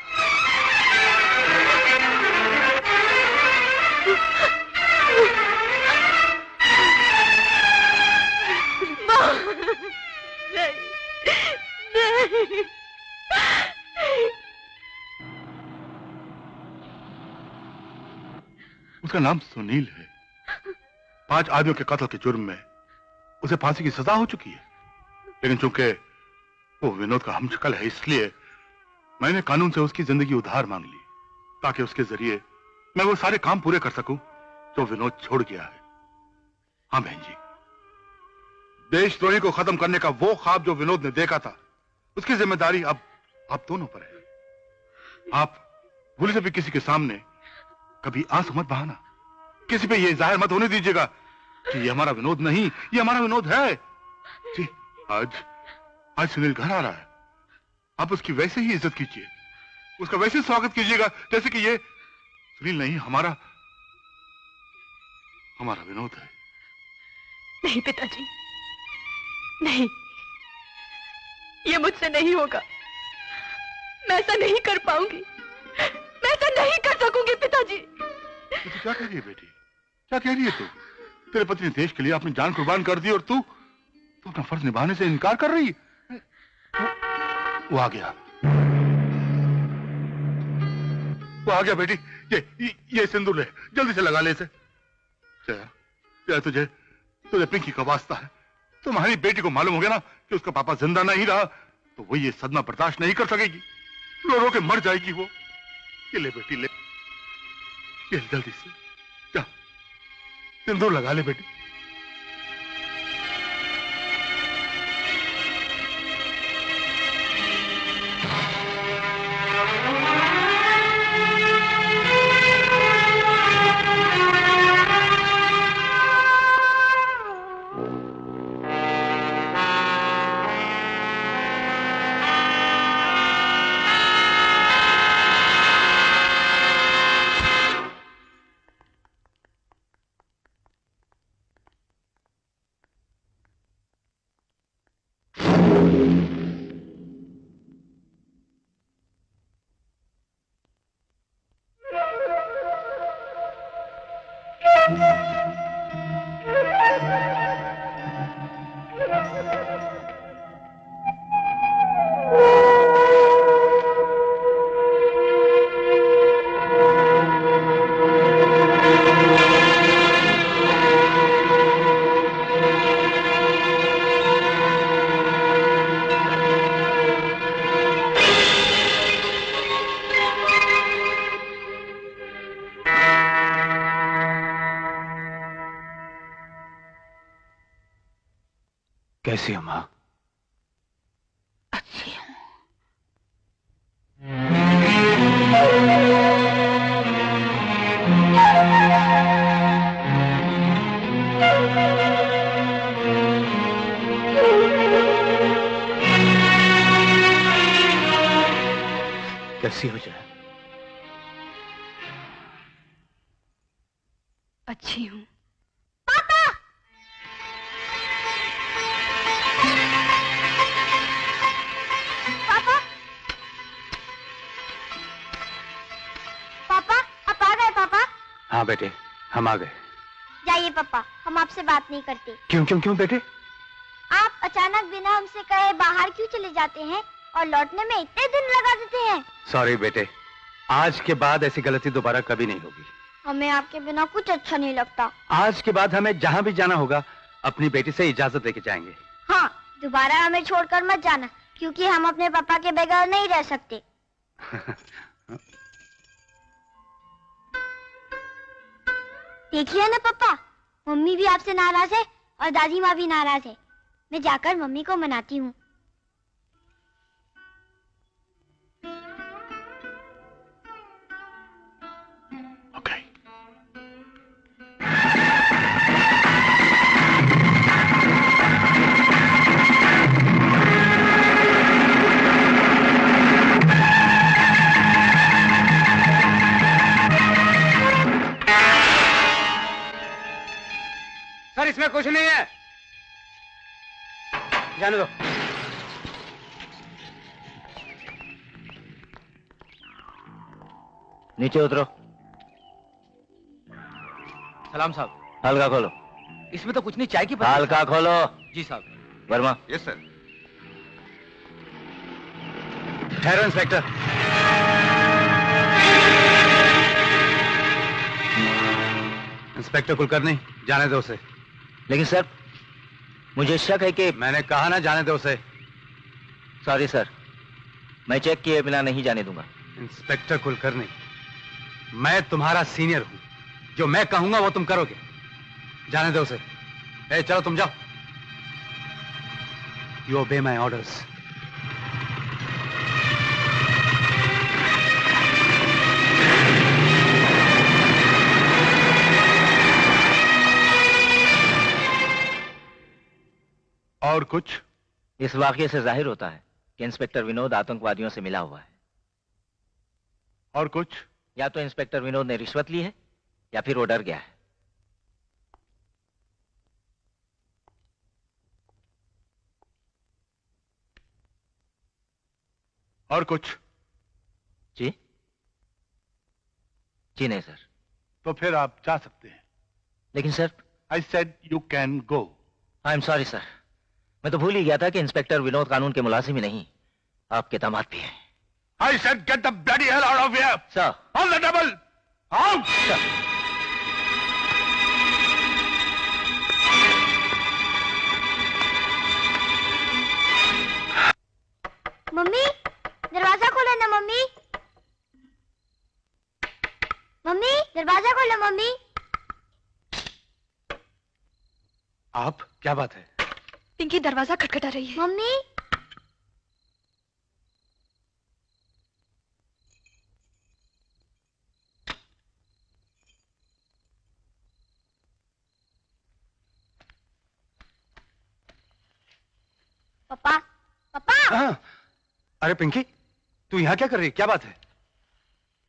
E: नहीं।
C: उसका नाम सुनील है। 5 आदमियों के कत्ल के जुर्म में उसे फांसी की सजा हो चुकी है, लेकिन चूंकि वो विनोद का हमशक्ल है, इसलिए मैंने कानून से उसकी जिंदगी उधार मांग ली, ताकि उसके जरिए मैं वो सारे काम पूरे कर सकूं जो विनोद छोड़ गया है। हाँ बहन जी, देशद्रोही को खत्म करने का वो ख्वाब जो विनोद ने देखा था, उसकी जिम्मेदारी अब आप दोनों पर है। आप भूल से भी किसी के सामने कभी आंसू मत बहाना, किसी पे ये जाहिर मत होने दीजिएगा कि ये हमारा विनोद नहीं, ये हमारा विनोद है। जी, आज सुनील घर आ रहा है, आप उसकी वैसे ही इज्जत कीजिए, उसका वैसे स्वागत कीजिएगा जैसे कि ये सुनील नहीं, हमारा विनोद है।
E: नहीं पिताजी, नहीं, ये मुझसे नहीं होगा। मैं ऐसा नहीं कर पाऊंगी, मैं ऐसा नहीं कर सकूंगी पिताजी।
C: तू क्या कह रही है बेटी, क्या कह रही है तू? तेरे पति ने देश के लिए अपनी जान कुर्बान कर दी और तू अपना फर्ज निभाने से इनकार कर रही है। वो आ गया, वो आ गया बेटी। ये सिंदूर ले, जल्दी से लगा ले इसे। जया, तुझे पिंकी का वास्ता है। तुम्हारी बेटी को मालूम हो गया ना कि उसका पापा जिंदा नहीं रहा, तो वो ये सदमा बर्दाश्त नहीं कर सकेगी, रो रो के मर जाएगी वो। ये ले बेटी, ले, ये जल्दी से जा, सिंदूर लगा ले बेटी।
H: कैसी हो मां?
G: अच्छी हूं।
H: कैसी हो जाए?
E: अच्छी हूं।
H: हाँ बेटे, हम आ गए।
F: जाइए पापा, हम आपसे बात नहीं करते।
H: क्यों बेटे?
F: आप अचानक बिना हमसे कहे बाहर क्यों चले जाते हैं और लौटने में इतने दिन लगा देते हैं?
H: सॉरी बेटे, आज के बाद ऐसी गलती दोबारा कभी नहीं होगी।
F: हमें आपके बिना कुछ अच्छा नहीं लगता।
H: आज के बाद हमें जहाँ भी जाना होगा अपनी बेटी से इजाजत लेके जाएंगे।
F: हाँ, दोबारा हमें छोड़कर मत जाना, क्योंकि हम अपने पापा के बगैर नहीं रह सकते। देखिए ना पापा, मम्मी भी आपसे नाराज है और दादी माँ भी नाराज है। मैं जाकर मम्मी को मनाती हूँ।
J: सर, इसमें कुछ नहीं है, जाने दो।
N: नीचे उतरो।
A: सलाम साहब।
N: हल्का खोलो।
A: इसमें तो कुछ नहीं, चाय की
N: हल्का खोलो।
A: जी साहब।
N: वर्मा।
C: Yes sir.
H: ठहरो इंस्पेक्टर। इंस्पेक्टर कुलकर्णी, जाने दो उसे।
N: लेकिन सर, मुझे शक है कि...
H: मैंने कहा ना, जाने दो उसे।
N: सॉरी सर, मैं चेक किए बिना नहीं जाने दूंगा।
H: इंस्पेक्टर कुलकर्णी, मैं तुम्हारा सीनियर हूं, जो मैं कहूंगा वो तुम करोगे। जाने दो उसे। चलो तुम जाओ। यू ओबे माय ऑर्डर्स।
C: और कुछ?
N: इस वाकये से जाहिर होता है कि इंस्पेक्टर विनोद आतंकवादियों से मिला हुआ है।
C: और कुछ?
N: या तो इंस्पेक्टर विनोद ने रिश्वत ली है या फिर वो डर गया है।
C: और कुछ?
N: जी नहीं सर।
C: तो फिर आप जा सकते हैं।
N: लेकिन sir,
C: I said you can go.
N: I am sorry sir, मैं तो भूल ही गया था कि इंस्पेक्टर विनोद कानून के मुलाजिम ही नहीं आपके दामाद भी हैं।
I: I said get the bloody hell out of here!
N: Sir.
I: On the double! Out!
N: Sir.
F: Mummy, दरवाजा खोलो ना मम्मी। मम्मी, दरवाजा खोलो मम्मी।
C: आप, क्या बात है?
E: पिंकी दरवाजा खटखटा रही है।
F: मम्मी। पापा, पापा।
C: हाँ। अरे पिंकी, तू यहाँ क्या कर रही है? क्या बात है?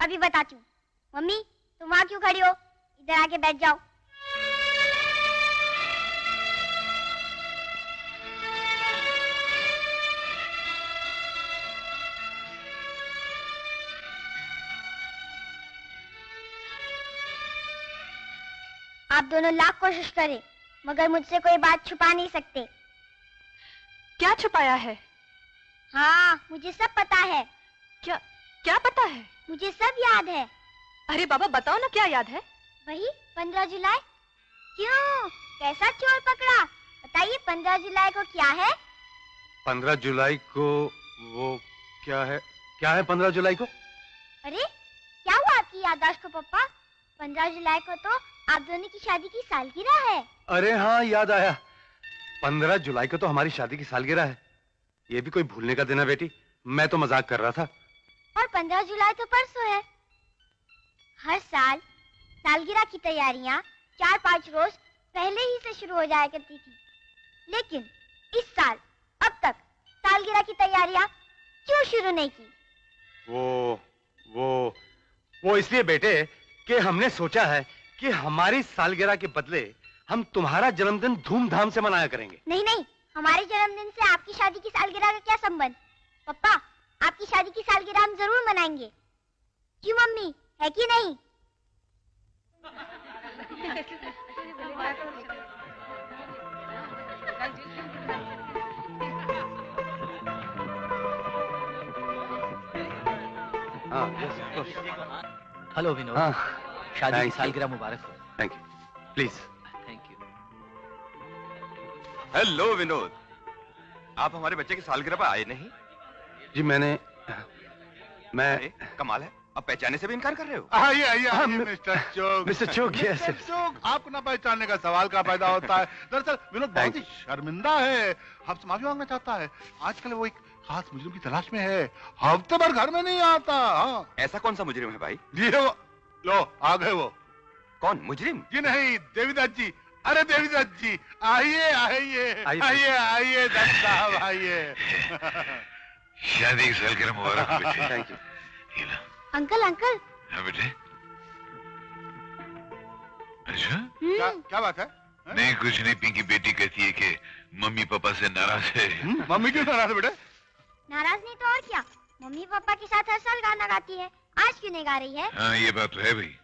F: अभी बताती हूँ। मम्मी, तुम वहाँ क्यों खड़ी हो? इधर आके बैठ जाओ। आप दोनों लाख कोशिश करें, मगर मुझसे कोई बात छुपा नहीं सकते।
E: क्या छुपाया है?
F: हाँ, मुझे सब पता है।
E: क्या क्या पता है?
F: मुझे सब याद है।
E: अरे बाबा बताओ ना, क्या याद है?
F: वही 15 जुलाई। क्यों, कैसा चोर पकड़ा? बताइए 15 जुलाई को क्या है?
C: 15 जुलाई को वो क्या है? क्या है 15 जुलाई को?
F: अरे क्या हुआ आपकी याददाश्त को पप्पा? 15 जुलाई को तो आप दोनों की शादी की सालगिरह है।
C: अरे हाँ, याद आया। 15 जुलाई को तो हमारी शादी की सालगिरह है। ये भी कोई भूलने का दिन है बेटी? मैं तो मजाक कर रहा था।
F: और 15 जुलाई तो परसों है। हर साल सालगिरह की तैयारियां 4-5 रोज पहले ही से शुरू हो जाया करती थी, लेकिन इस साल अब तक सालगिरह की तैयारियां क्यों शुरू नहीं की?
C: वो इसलिए बेटे कि हमने सोचा है कि हमारी सालगिरह के बदले हम तुम्हारा जन्मदिन धूमधाम से मनाया करेंगे।
F: नहीं नहीं, हमारे जन्मदिन से आपकी शादी की सालगिरह का क्या संबंध? पप्पा, आपकी शादी की सालगिरह हम जरूर मनाएंगे। क्यों मम्मी, है कि नहीं?
N: हेलो विनोद।
C: हाँ,
N: शादी की सालगिरह मुबारक हो।
C: Thank you. Please.
N: Thank you.
O: Hello Vinod, आप हमारे बच्चे की सालगिरह पर आए नहीं?
C: जी मैं
O: कमाल है, अब पहचाने से भी इनकार कर रहे हो?
I: आइए आइए mister Chog.
C: Mister Chog, yes
I: Chog, आपको ना पहचानने का सवाल का पैदा होता है। दरअसल विनोद बहुत ही शर्मिंदा है, आपसे माफी मांगना चाहता है। आजकल वो एक खास मुजरिम की तलाश में है, हफ्ते भर घर में नहीं आता। हाँ।
O: ऐसा कौन सा मुजरिम है भाई?
I: जी वो, लो आ गए वो।
O: कौन मुजरिम?
I: जी नहीं, देवीदास जी। अरे देवीदास जी, आइए आइए आइए आइए दत्त साहब आइए। शादी की सालगिरह मुबारक हो बेटे।
C: Thank you.
F: Uncle uncle.
I: हाँ बेटे। अच्छा? क्या बात है? नहीं कुछ नहीं, पिंकी बेटी कहती है कि मम्मी पापा से नाराज है। मम्मी क्यों नाराज है बेटे?
F: नाराज नहीं तो और क्या, मम्मी पापा के साथ हर साल गाना गाती है, आज क्यों नहीं गा रही है?
I: हाँ ये बात तो है भाई,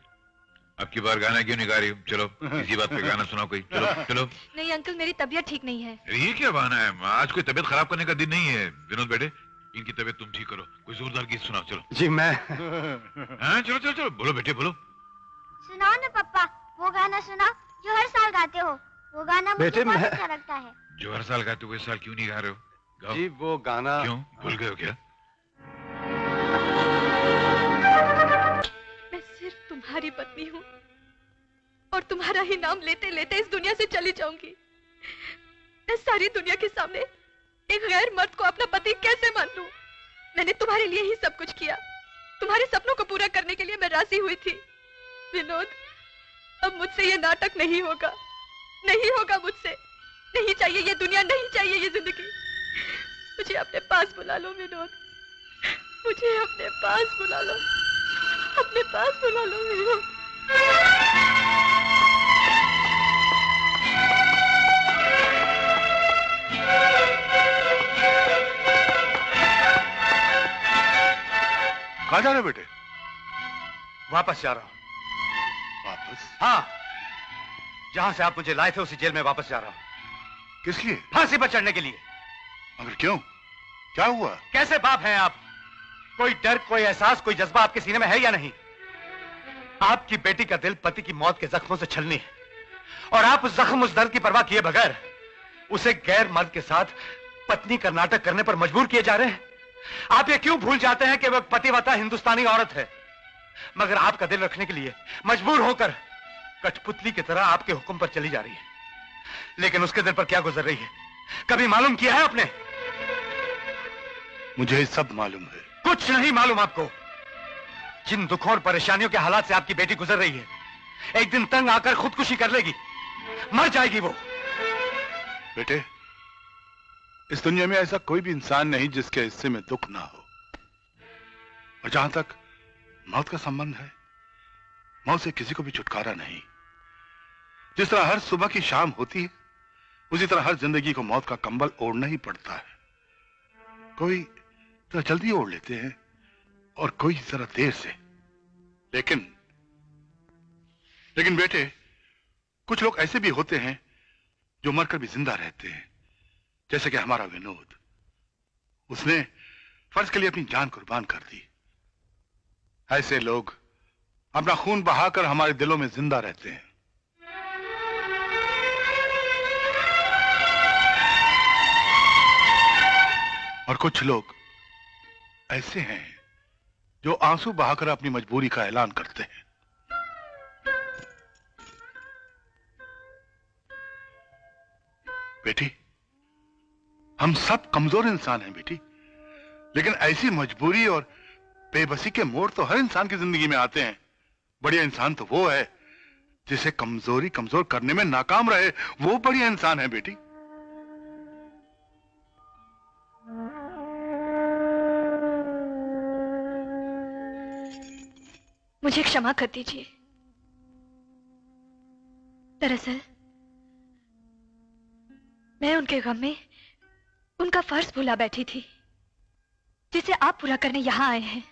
I: अब की बार गाना क्यों नहीं गा रही? चलो इसी बात पे गाना सुनाओ कोई। चलो चलो।
E: नहीं अंकल, मेरी तबीयत ठीक नहीं है।
I: ये क्या बहाना है? आज कोई तबीयत खराब करने का दिन नहीं है। विनोद बेटे, इनकी तबीयत तुम ठीक करो, कोई जोरदार गीत सुनाओ। चलो
C: जी मैं।
I: हाँ चलो चलो चलो, बोलो बेटे बोलो।
F: सुनाओ ना पप्पा, वो गाना सुनाओ जो हर साल गाते हो। वो गाना मुझे बहुत अच्छा लगता है।
I: जो हर साल गाते हो इस साल क्यों नहीं गा रहे हो? गाओ।
C: जी वो गाना।
I: क्यों भूल गए हो क्या?
E: मैं सिर्फ तुम्हारी पत्नी हूँ और तुम्हारा ही नाम लेते लेते इस दुनिया से चली जाऊंगी। मैं सारी दुनिया के सामने एक गैर मर्द को अपना पति कैसे मान लूं? मैंने तुम्हारे लिए ही सब कुछ किया, तुम्हारे सपनों को पूरा करने के लिए मैं राजी हुई थी। विनोद, अब मुझसे ये नाटक नहीं होगा, नहीं होगा मुझसे। नहीं चाहिए ये दुनिया, नहीं चाहिए ये जिंदगी। मुझे अपने पास बुला लो विनोद, मुझे अपने पास बुला लो, अपने पास बुला लो विनोद।
I: कहाँ जा रहे बेटे?
C: वापस जा रहा हूँ।
I: वापस?
C: हाँ, जहां से आप मुझे लाए थे उसी जेल में वापस जा रहा हूँ।
I: किस लिए?
C: फांसी पर चढ़ने के लिए।
I: मगर क्यों?
C: क्या हुआ?
L: कैसे बाप हैं आप? कोई डर, कोई एहसास, कोई जज्बा आपके सीने में है या नहीं? आपकी बेटी का दिल पति की मौत के जख्मों से छलनी है और आप उस जख्म, उस दर्द की परवाह किए बगैर उसे गैर मर्द के साथ पत्नी का नाटक करने पर मजबूर किए जा रहे हैं। आप ये क्यों भूल जाते हैं कि वह पतिव्रता हिंदुस्तानी औरत है, मगर आपका दिल रखने के लिए मजबूर होकर कठपुतली की तरह आपके हुक्म पर चली जा रही है। लेकिन उसके दिल पर क्या गुजर रही है, कभी मालूम किया है आपने?
C: मुझे सब मालूम है।
L: कुछ नहीं मालूम आपको। जिन दुखों और परेशानियों के हालात से आपकी बेटी गुजर रही है, एक दिन तंग आकर खुदकुशी कर लेगी, मर जाएगी वो।
C: बेटे, इस दुनिया में ऐसा कोई भी इंसान नहीं जिसके हिस्से में दुख ना हो। और जहां तक मौत का संबंध है, मौत से किसी को भी छुटकारा नहीं। जिस तरह हर सुबह की शाम होती है, उसी तरह हर जिंदगी को मौत का कंबल ओढ़ना ही पड़ता है। कोई जरा जल्दी ओढ़ लेते हैं और कोई जरा देर से। लेकिन बेटे, कुछ लोग ऐसे भी होते हैं जो मरकर भी जिंदा रहते हैं, जैसे कि हमारा विनोद। उसने फर्ज के लिए अपनी जान कुर्बान कर दी। ऐसे लोग अपना खून बहाकर हमारे दिलों में जिंदा रहते हैं। और कुछ लोग ऐसे हैं जो आंसू बहाकर अपनी मजबूरी का ऐलान करते हैं। बेटी, हम सब कमजोर इंसान हैं बेटी, लेकिन ऐसी मजबूरी और बेबसी के मोड़ तो हर इंसान की जिंदगी में आते हैं। बढ़िया इंसान तो वो है जिसे कमजोरी कमजोर करने में नाकाम रहे, वो बढ़िया इंसान है बेटी।
E: मुझे क्षमा कर दीजिए। दरअसल मैं उनके गम में उनका फर्ज भुला बैठी थी, जिसे आप पूरा करने यहां आए हैं।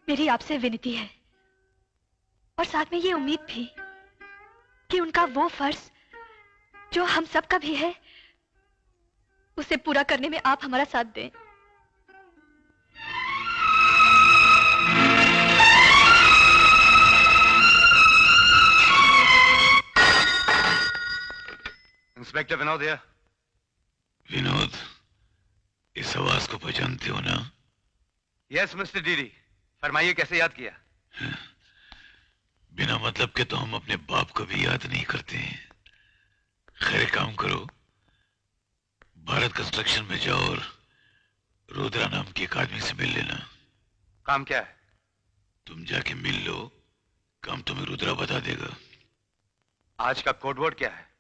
E: मेरी आपसे विनती है और साथ में ये उम्मीद भी कि उनका वो फर्ज जो हम सब का भी है, उसे पूरा करने में आप हमारा साथ दें।
H: इंस्पेक्टर विनोद है।
I: विनोद, इस आवाज को पहचानते हो ना?
H: यस मिस्टर डीडी, फरमाइए कैसे याद किया?
I: बिना मतलब के तो हम अपने बाप को भी याद नहीं करते हैं। खैर, काम करो, भारत कंस्ट्रक्शन में जाओ और रुद्रा नाम के एक आदमी से मिल लेना।
H: काम क्या है?
I: तुम जाके मिल लो, काम तुम्हें रुद्रा बता देगा।
H: आज का कोड वर्ड क्या है?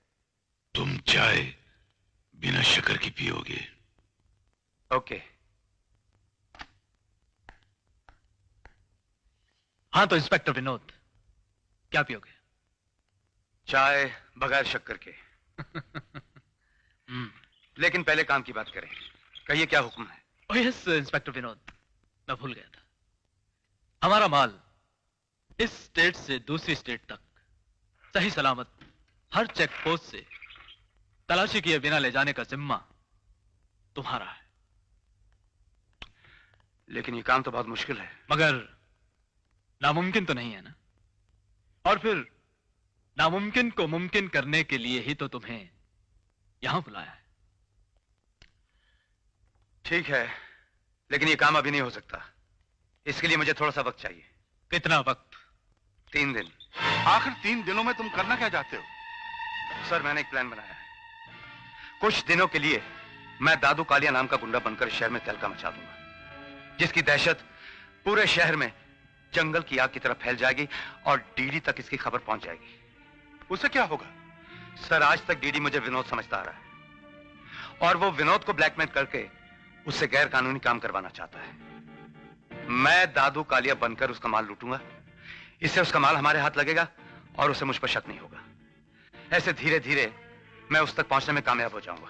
I: तुम चाय बिना शक्कर की पियोगे।
H: ओके।
A: हाँ तो इंस्पेक्टर विनोद, क्या पियोगे?
H: चाय बगैर शक्कर के। लेकिन पहले काम की बात करें। कहिए क्या हुक्म है?
A: ओह यस इंस्पेक्टर विनोद, मैं भूल गया था। हमारा माल इस स्टेट से दूसरी स्टेट तक सही सलामत हर चेक पोस्ट से तलाशी किए बिना ले जाने का जिम्मा तुम्हारा है।
H: लेकिन ये काम तो बहुत मुश्किल है।
A: मगर नामुमकिन तो नहीं है ना? और फिर नामुमकिन को मुमकिन करने के लिए ही तो तुम्हें यहां बुलाया है।
H: ठीक है, लेकिन ये काम अभी नहीं हो सकता। इसके लिए मुझे थोड़ा सा वक्त चाहिए।
A: कितना वक्त?
H: 3 दिन।
C: आखिर 3 दिनों में तुम करना क्या चाहते हो?
H: सर, मैंने एक प्लान बनाया है। कुछ दिनों के लिए मैं दादू कालिया नाम का गुंडा बनकर शहर में तहलका मचा दूंगा, जिसकी दहशत पूरे शहर में जंगल की आग की तरह फैल जाएगी और डीडी तक इसकी खबर पहुंच जाएगी।
C: उससे क्या होगा?
H: सर, आज तक डीडी मुझे विनोद समझता आ रहा है और वो विनोद को ब्लैकमेल करके उससे गैर कानूनी काम करवाना चाहता है। मैं दादू कालिया बनकर उसका माल लूटूंगा। इससे उसका माल हमारे हाथ लगेगा और उसे मुझ पर शक नहीं होगा। ऐसे धीरे धीरे मैं उस तक पहुंचने में कामयाब हो जाऊंगा।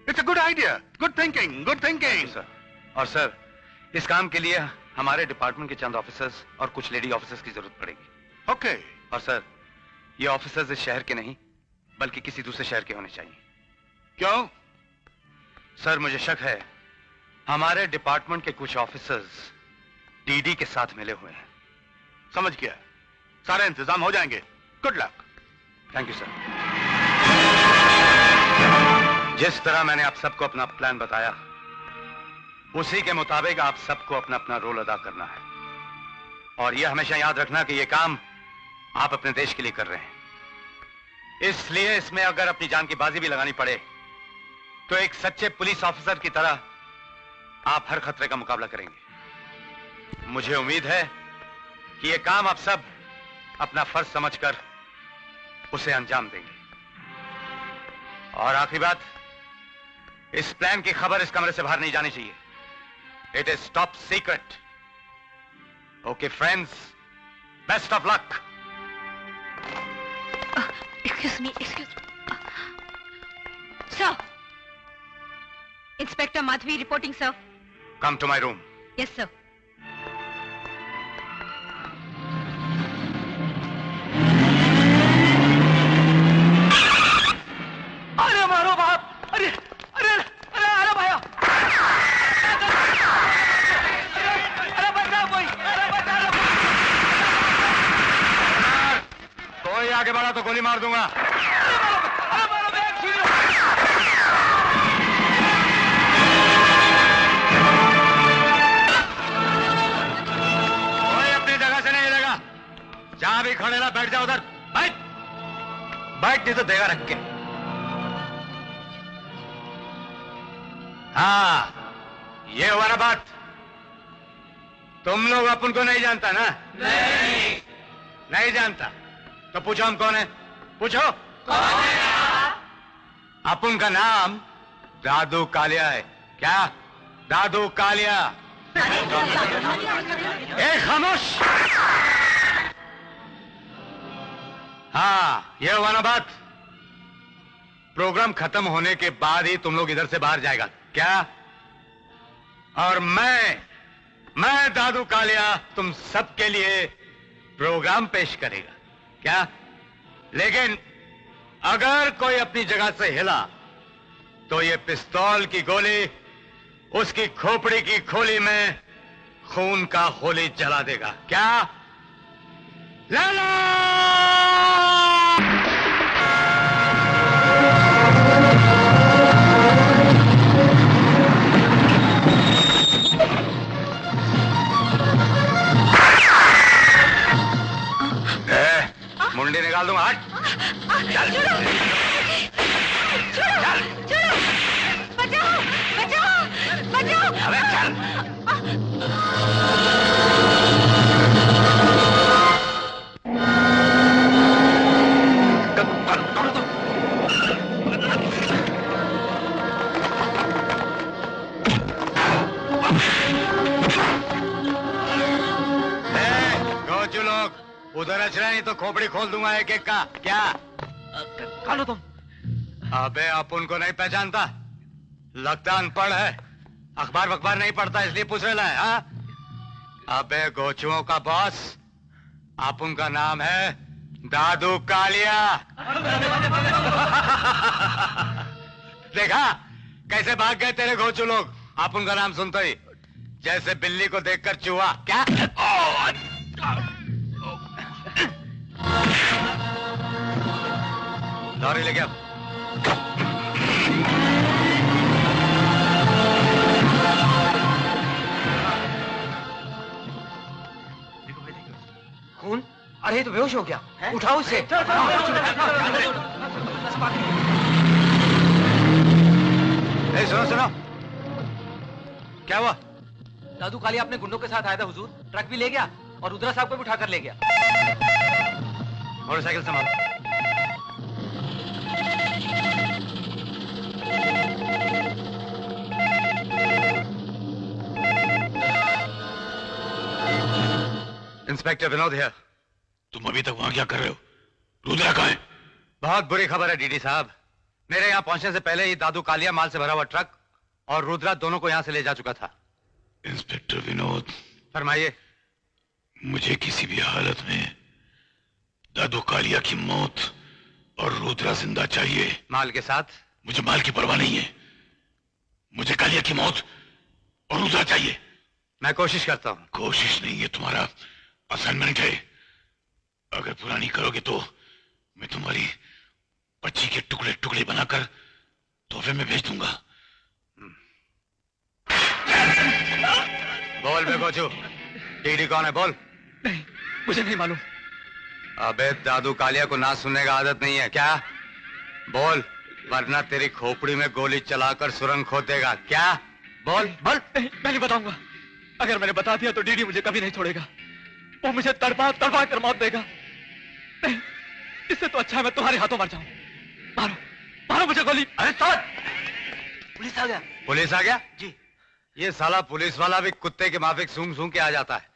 C: It's a good idea, good thinking, good thinking.
H: Sir, और सर, इस काम के लिए हमारे डिपार्टमेंट के चंद ऑफिसर्स और कुछ लेडी ऑफिसर्स की जरूरत पड़ेगी।
C: ओके।
H: और सर, ये ऑफिसर्स इस शहर के नहीं बल्कि किसी दूसरे शहर के होने चाहिए।
C: क्यों?
H: सर मुझे शक है हमारे डिपार्टमेंट के कुछ ऑफिसर्स डीडी के साथ मिले हुए हैं।
C: समझ गया, सारे इंतजाम हो जाएंगे। Good luck.
H: Thank you sir. जिस तरह मैंने आप सबको अपना प्लान बताया उसी के मुताबिक आप सबको अपना अपना रोल अदा करना है, और यह हमेशा याद रखना कि यह काम आप अपने देश के लिए कर रहे हैं, इसलिए इसमें अगर अपनी जान की बाजी भी लगानी पड़े तो एक सच्चे पुलिस ऑफिसर की तरह आप हर खतरे का मुकाबला करेंगे। मुझे उम्मीद है कि यह काम आप सब अपना फर्ज समझकर उसे अंजाम देंगे। और आखिरी बात, इस प्लान की खबर इस कमरे से बाहर नहीं जानी चाहिए। It is top secret. Okay friends, best of luck.
E: Excuse me, sir. Inspector Madhavi reporting sir.
H: Come to my room.
E: Yes sir.
A: अरे मारो बाप! अरे अरे अरे अरे भैया! अरे बचा कोई! अरे बचा लो!
H: कोई आगे बढ़ा तो गोली मार दूंगा।
A: अरे मारो बैग छीनो!
H: कोई अपनी जगह से नहीं हिलेगा। जहां भी खड़े रहा, बैठ जाओ उधर। बैठ बैठ नहीं तो देगा रख के। हाँ, ये हुआ ना बात। तुम लोग अपन को नहीं जानता ना? नहीं जानता तो पूछो हम कौन है। पूछो कौन है? अपन का नाम दादू कालिया है। क्या? दादू कालिया। खामोश। हाँ, ये हुआ ना बात। प्रोग्राम खत्म होने के बाद ही तुम लोग इधर से बाहर जाएगा। क्या? और मैं दादू कालिया तुम सबके लिए प्रोग्राम पेश करेगा। क्या? लेकिन अगर कोई अपनी जगह से हिला तो ये पिस्तौल की गोली उसकी खोपड़ी की खोली में खून का होली जला देगा। क्या? लाला! मुंडी निकाल दूंगा। हट! चल!
E: छोड़ो! बचाओ! बचाओ! बचाओ!
H: अबे चल! गोचू लोग उधर अच रहे, नहीं तो खोपड़ी खोल दूंगा एक एक का। क्या?
A: कालो तुम।
H: अबे अपन को नहीं पहचानता? लगता अनपढ़ है, अखबार वखबार नहीं पढ़ता इसलिए पूछ रहा है। हाँ? अबे गोचुओं का बॉस, अपन का नाम है दादू कालिया। देखा कैसे भाग गए तेरे गोचू लोग अपन का नाम सुनते ही, जैसे बिल्ली को देखकर चूहा। क्या? लॉरी ले गया।
A: खून? अरे ये तो बेहोश हो गया। उठाओ इसे।
H: सुनो सुनो, क्या हुआ?
A: दादू कालिया अपने गुंडों के साथ आया था हुजूर। ट्रक भी ले गया और रुद्रा साहब को भी उठाकर ले गया।
H: मोटरसाइकिल संभाल। इंस्पेक्टर विनोद है।
I: तुम अभी तक वहां क्या कर रहे हो? रुद्रा कहाँ है?
H: बहुत बुरी खबर है डीडी साहब। मेरे यहाँ पहुंचने से पहले ही दादू कालिया माल से भरा हुआ ट्रक और रुद्रा दोनों को यहाँ से ले जा चुका था।
I: इंस्पेक्टर विनोद,
H: फरमाइए।
I: मुझे किसी भी हालत में दादू कालिया की मौत और रुद्रा जिंदा चाहिए।
H: माल के साथ?
I: मुझे माल की परवाह नहीं है, मुझे कालिया की मौत और रुद्रा चाहिए।
H: मैं कोशिश करता हूँ।
I: कोशिश नहीं, ये तुम्हारा असाइनमेंट है। अगर पूरा नहीं करोगे तो मैं तुम्हारी बच्ची के टुकड़े टुकड़े बनाकर तोहफे में भेज दूंगा।
H: बोल बेगोचू, डीडी कौन है? बोल।
A: नहीं, मुझे नहीं मालूम।
H: अबे दादू, कालिया को ना सुनने का आदत नहीं है क्या? बोल, वरना तेरी खोपड़ी में गोली चलाकर सुरंग खो देगा। क्या? बोल बोल।
A: नहीं, मैं नहीं बताऊंगा। अगर मैंने बता दिया तो डीडी मुझे कभी नहीं छोड़ेगा। वो मुझे तड़पा तड़पा कर मौत देगा। नहीं, इससे तो अच्छा है मैं तुम्हारे हाथों मर जाऊं। मारो मारो मुझे गोली।
H: अरे पुलिस आ गया। पुलिस आ गया?
A: जी।
H: ये साला पुलिस वाला भी कुत्ते के माफिक सूंघ सूंघ के आ जाता है।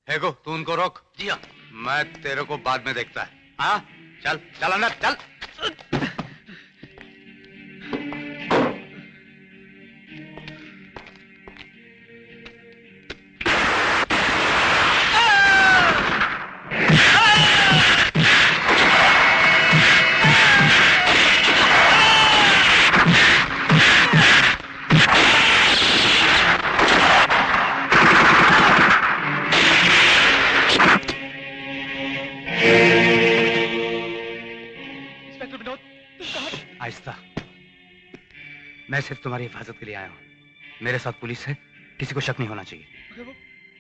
H: हेगो, तू उनको रोक।
A: जी हाँ।
H: मैं तेरे को बाद में देखता है। हाँ, चल चल अंदर चल। आहिस्ता। मैं सिर्फ तुम्हारी हिफाजत के लिए आया हूँ। मेरे साथ पुलिस है, किसी को शक नहीं होना चाहिए।
A: मगर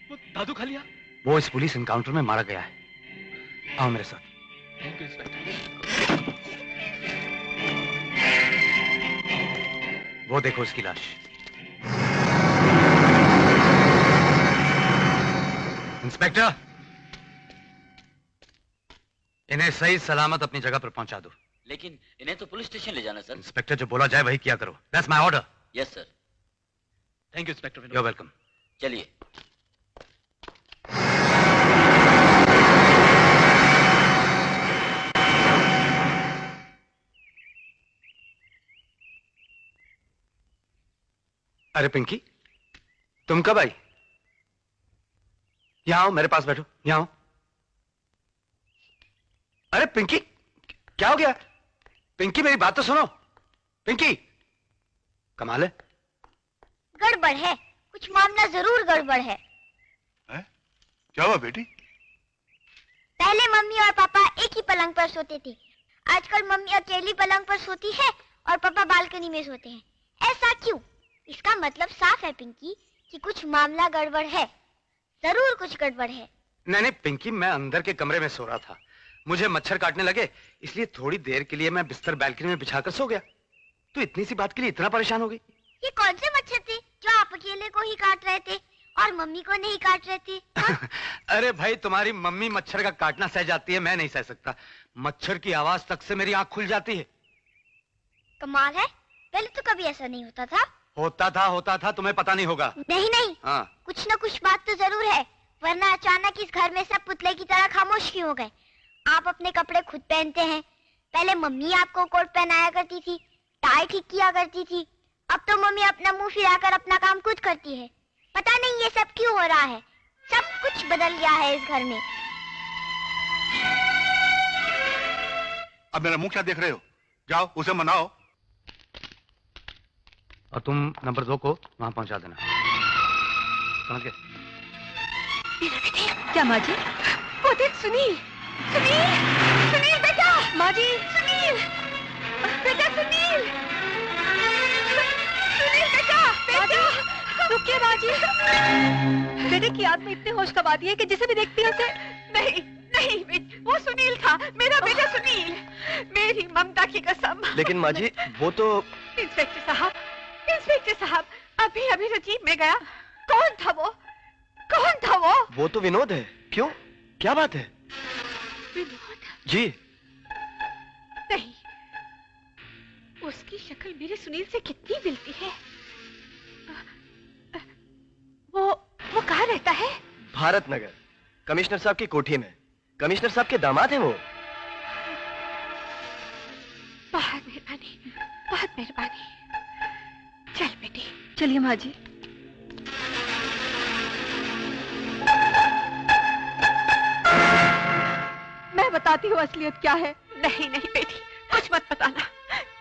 A: वो दादू खालिया?
H: वो इस पुलिस एनकाउंटर में मारा गया है। आओ मेरे साथ।
A: Thank you inspector.
H: वो देखो उसकी लाश। इंस्पेक्टर, इन्हें सही सलामत अपनी जगह पर पहुंचा दो।
M: लेकिन इन्हें तो पुलिस स्टेशन ले जाना सर।
H: इंस्पेक्टर, जो बोला जाए वही किया करो। That's my order.
M: Yes sir.
A: Thank you inspector Vinod.
H: You are welcome.
M: चलिए।
H: अरे पिंकी, तुम कब आई? यहां आओ, मेरे पास बैठो। यहां आओ। अरे पिंकी, क्या हो गया? पिंकी, मेरी बात तो सुनो। पिंकी, कमाल है।
F: गड़बड़ है, कुछ मामला जरूर गड़बड़ है।
I: क्या हुआ बेटी?
F: पहले मम्मी और पापा एक ही पलंग पर सोते थे। आजकल मम्मी अकेली पलंग पर सोती है और पापा बालकनी में सोते हैं। ऐसा क्यों? इसका मतलब साफ है पिंकी कि कुछ मामला गड़बड़ है। जरूर कुछ गड़बड़ है।
H: नहीं नहीं पिंकी, मैं अंदर के कमरे में सो रहा था। मुझे मच्छर काटने लगे, इसलिए थोड़ी देर के लिए मैं बिस्तर बालकनी में बिछाकर सो गया। तो इतनी सी बात के लिए इतना परेशान हो गई?
F: ये कौन से मच्छर थे जो आप अकेले को ही काट रहे थे और मम्मी को नहीं काट रहे थे?
H: अरे भाई, तुम्हारी मम्मी मच्छर का काटना सह जाती है, मैं नहीं सह सकता। मच्छर की आवाज तक से मेरी आंख खुल जाती है।
F: कमाल है, पहले तो कभी ऐसा नहीं होता था।
H: होता था, तुम्हें पता नहीं होगा।
F: नहीं नहीं,
H: हाँ।
F: कुछ न कुछ बात तो जरूर है, वरना अचानक इस घर में सब पुतले की तरह खामोश क्यों हो गए? आप अपने कपड़े खुद पहनते हैं। पहले मम्मी आपको कोट पहनाया करती थी, टाई ठीक किया करती थी। अब तो मम्मी अपना मुंह फिराकर अपना काम खुद करती है। पता नहीं ये सब क्यों हो रहा है। सब कुछ बदल गया है इस घर में।
I: अब मेरा मुंह क्या देख रहे हो? जाओ उसे मनाओ।
H: और तुम नंबर 2 को वहां पहुंचा देना। समझ गए?
E: क्या माँ जी?
G: वो देख सुनील। सुनील, सुनील बेटा।
E: माँ जी।
G: सुनील, बेटा सुनील। सुनील बेटा, बेटा।
E: रुकिए माँ जी। बेटे की याद में इतने होश गंवा दिए कि जिसे भी देखती है उसे।
G: नहीं नहीं, वो सुनील था, मेरा बेटा सुनील। मेरी ममता की कसम।
N: लेकिन माँ जी, वो तो।
G: इंस्पेक्टर साहब, अभी अभी रजीब में गया। कौन था वो? कौन था वो?
N: वो तो विनोद है। क्यों, क्या बात है?
G: विनोद?
N: जी।
G: नहीं, उसकी शक्ल मेरे सुनील से कितनी मिलती है। वो कहाँ रहता है?
N: भारत नगर, कमिश्नर साहब की कोठी में। कमिश्नर साहब के दामाद हैं वो।
G: बहुत मेहरबानी, बहुत मेहरबानी। चल बेटी।
E: चलिए माँ जी।
G: मैं बताती हूँ असलियत क्या है। नहीं नहीं बेटी, कुछ मत बताना।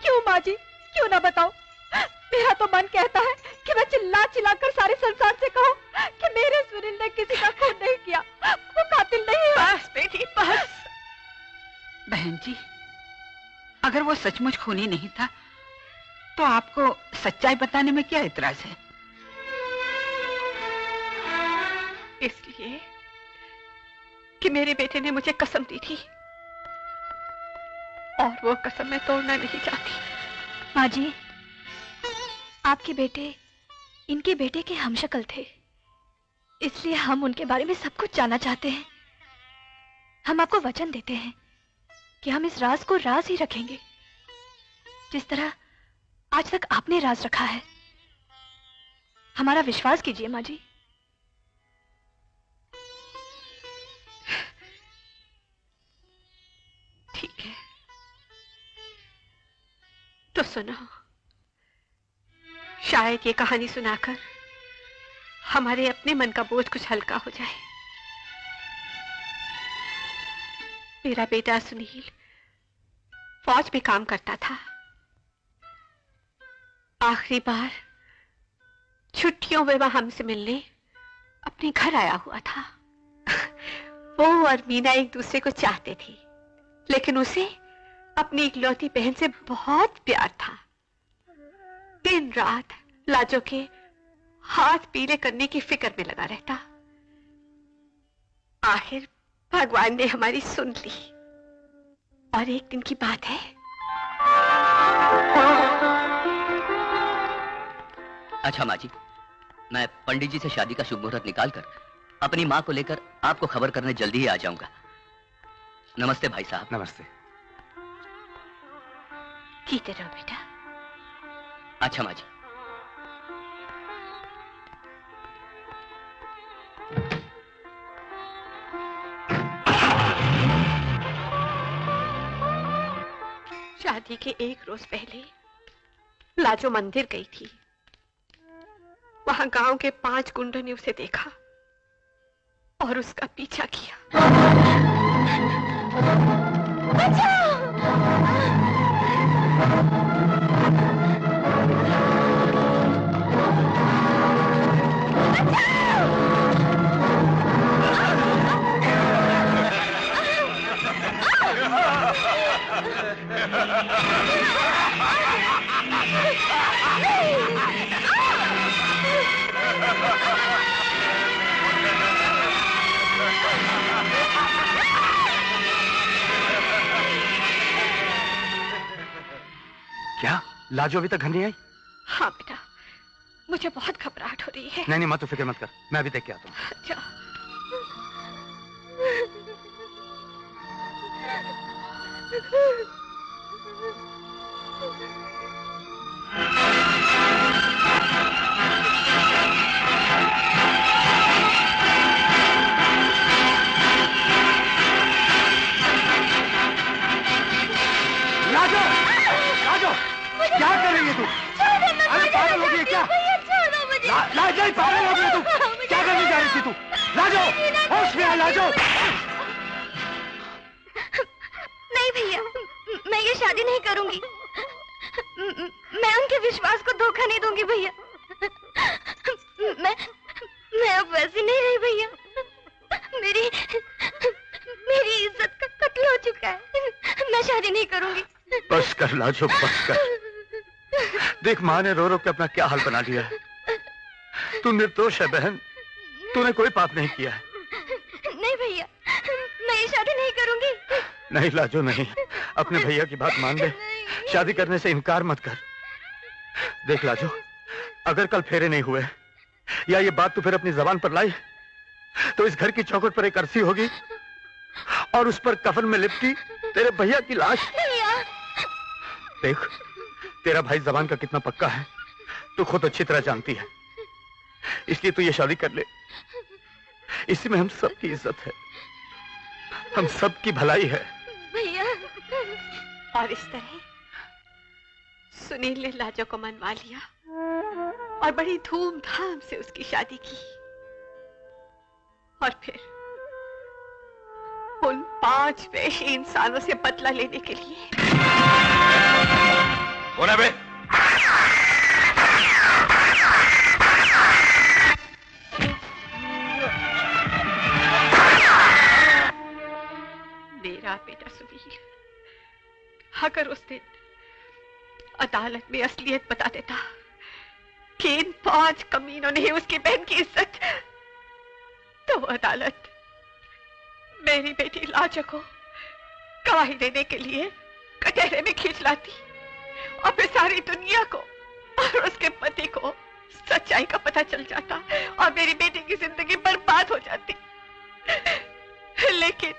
G: क्यों माँ जी, क्यों ना बताओ?
P: मेरा तो मन कहता है कि मैं चिल्ला चिल्ला कर सारे संसार से कहूं कि मेरे सुनील ने किसी का खून नहीं किया, वो कातिल नहीं है।
G: बस बेटी बस। बहन जी, अगर वो सचमुच खूनी नहीं था तो आपको सच्चाई बताने में क्या एतराज है?
P: इसलिए कि मेरे बेटे ने मुझे कसम दी थी और वो कसम मैं तोड़ना नहीं चाहती।
E: माँ जी, आपके बेटे इनके बेटे के हमशक्ल थे, इसलिए हम उनके बारे में सब कुछ जानना चाहते हैं। हम आपको वचन देते हैं कि हम इस राज को राज ही रखेंगे, जिस तरह आज तक आपने राज रखा है। हमारा विश्वास कीजिए माँ जी।
P: ठीक है, तो सुनो। शायद ये कहानी सुनाकर हमारे अपने मन का बोझ कुछ हल्का हो जाए। मेरा बेटा सुनील फौज में काम करता था। आखिरी बार छुट्टियों में वह हमसे मिलने अपने घर आया हुआ था। वो और मीना एक दूसरे को चाहते थे, लेकिन उसे अपनी इकलौती बहन से बहुत प्यार था। दिन रात लाजो के हाथ पीले करने की फिक्र में लगा रहता। आखिर भगवान ने हमारी सुन ली और एक दिन की बात है।
Q: अच्छा माँ जी, मैं पंडित जी से शादी का शुभ मुहूर्त निकालकर अपनी माँ को लेकर आपको खबर करने जल्दी ही आ जाऊंगा। नमस्ते भाई साहब।
L: नमस्ते।
P: जीते रहो बेटा।
Q: अच्छा माँ जी।
P: शादी के एक रोज पहले लाजो मंदिर गई थी। वहां गांव के 5 गुंडों ने उसे देखा और उसका पीछा किया।
L: क्या लाजो अभी तक घर नहीं आई?
P: हाँ बेटा, मुझे बहुत घबराहट हो रही है।
L: नहीं माँ, तू फिक्र मत कर, मैं अभी देख के आता हूँ।
P: अच्छा।
L: क्या कर रही है तू? अरे पागल हो गई है क्या? लाजो पागल हो गई तू? क्या करने जा रही थी तू? लाजो, होश में आ लाजो।
F: नहीं भैया, मैं ये शादी नहीं करूंगी। मैं उनके विश्वास को धोखा नहीं दूंगी भैया। मैं अब वैसी नहीं रही भैया। मेरी इज्जत का कत्ल हो चुका है। मैं शादी नहीं करूंगी।
L: बस कर लाजो, बस कर। देख माँ ने रो रो के अपना क्या हाल बना लिया है। तू निर्दोष है बहन, तूने कोई पाप नहीं किया है।
F: नहीं भैया, मैं ये शादी नहीं करूंगी।
L: नहीं लाजो नहीं, अपने भैया की बात मान ले, शादी करने से इनकार मत कर। देख लाजो, अगर कल फेरे नहीं हुए या ये बात तू फिर अपनी जबान पर लाई तो इस घर की चौखट पर एक अरसी होगी और उस पर कफन में लिपटी तेरे भैया की लाश। देख तेरा भाई जबान का कितना पक्का है तू खुद अच्छी तरह जानती है, इसलिए तू ये शादी कर ले। इसी में हम सबकी इज्जत है, हम सबकी भलाई है
F: भैया।
P: और इस तरह सुनील ने लाजो को मनवा लिया और बड़ी धूमधाम से उसकी शादी की। और फिर उन 5 वैश्य इंसानों से बदला लेने के लिए
I: कौन है बे?
P: अगर उस दिन अदालत में असलियत बता देता कि इन 5 कमीनों ने उसकी बहन की इज्जत, तो अदालत मेरी बेटी लाजो को गवाही देने के लिए कटहरे में खींच लाती और फिर सारी दुनिया को और उसके पति को सच्चाई का पता चल जाता और मेरी बेटी की जिंदगी बर्बाद हो जाती। लेकिन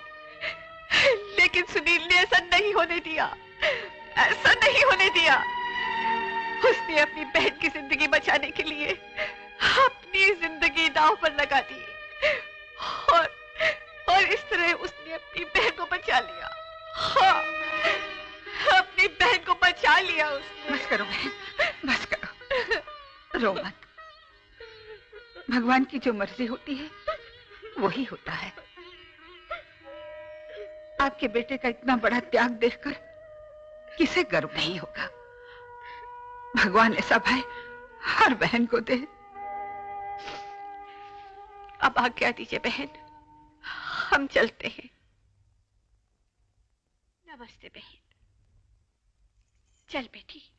P: सुनील ने ऐसा नहीं होने दिया, ऐसा नहीं होने दिया। उसने अपनी बहन की जिंदगी बचाने के लिए अपनी जिंदगी दांव पर लगा दी और इस तरह उसने अपनी बहन को बचा लिया। हाँ, अपनी बहन को बचा लिया उसने।
G: बस करो बहन, बस करो, रो मत। भगवान की जो मर्जी होती है वही होता है। आपके बेटे का इतना बड़ा त्याग देखकर किसे गर्व नहीं होगा। भगवान ऐसा भाई हर बहन को दे।
P: अब आज्ञा दीजिए बहन, हम चलते हैं। नमस्ते बहन। चल बेटी।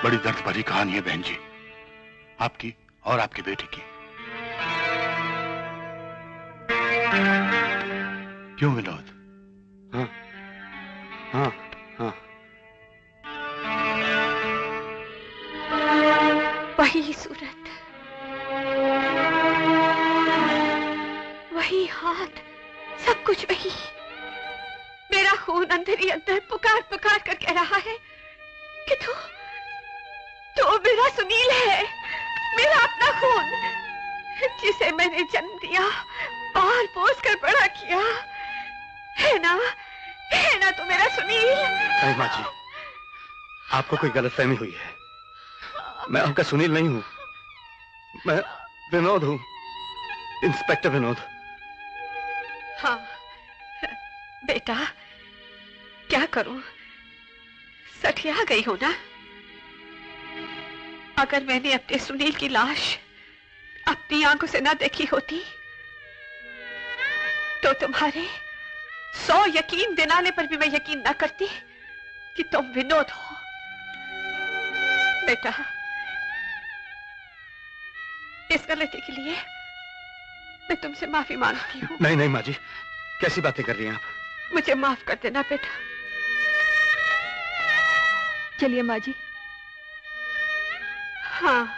C: बड़ी दर्द भरी कहानी है बहन जी, आपकी और आपके बेटे की। क्यों विनोद?
D: हाँ हाँ हाँ,
P: वही सूरत, वही हाथ, सब कुछ वही। मेरा खून अंदर ही अंदर पुकार पुकार कर कह रहा है कि तू मेरा सुनील है, मेरा अपना खून, जिसे मैंने जन्म दिया, पाल पोस कर बड़ा किया। है ना तू मेरा सुनील?
C: नहीं माँ जी, आपको कोई गलतफहमी हुई है। मैं आपका सुनील नहीं हूं, मैं विनोद हूं, इंस्पेक्टर विनोद।
P: हाँ बेटा, क्या करूं, सठिया गई हो ना। अगर मैंने अपने सुनील की लाश अपनी आंखों से ना देखी होती तो तुम्हारे 100 यकीन दिलाने पर भी मैं यकीन ना करती कि तुम विनोद हो। बेटा, इस गलती के लिए मैं तुमसे माफी मांगती हूँ।
C: नहीं नहीं माँ जी, कैसी बातें कर रही हैं आप?
P: मुझे माफ कर देना बेटा।
E: चलिए माँ जी।
P: हाँ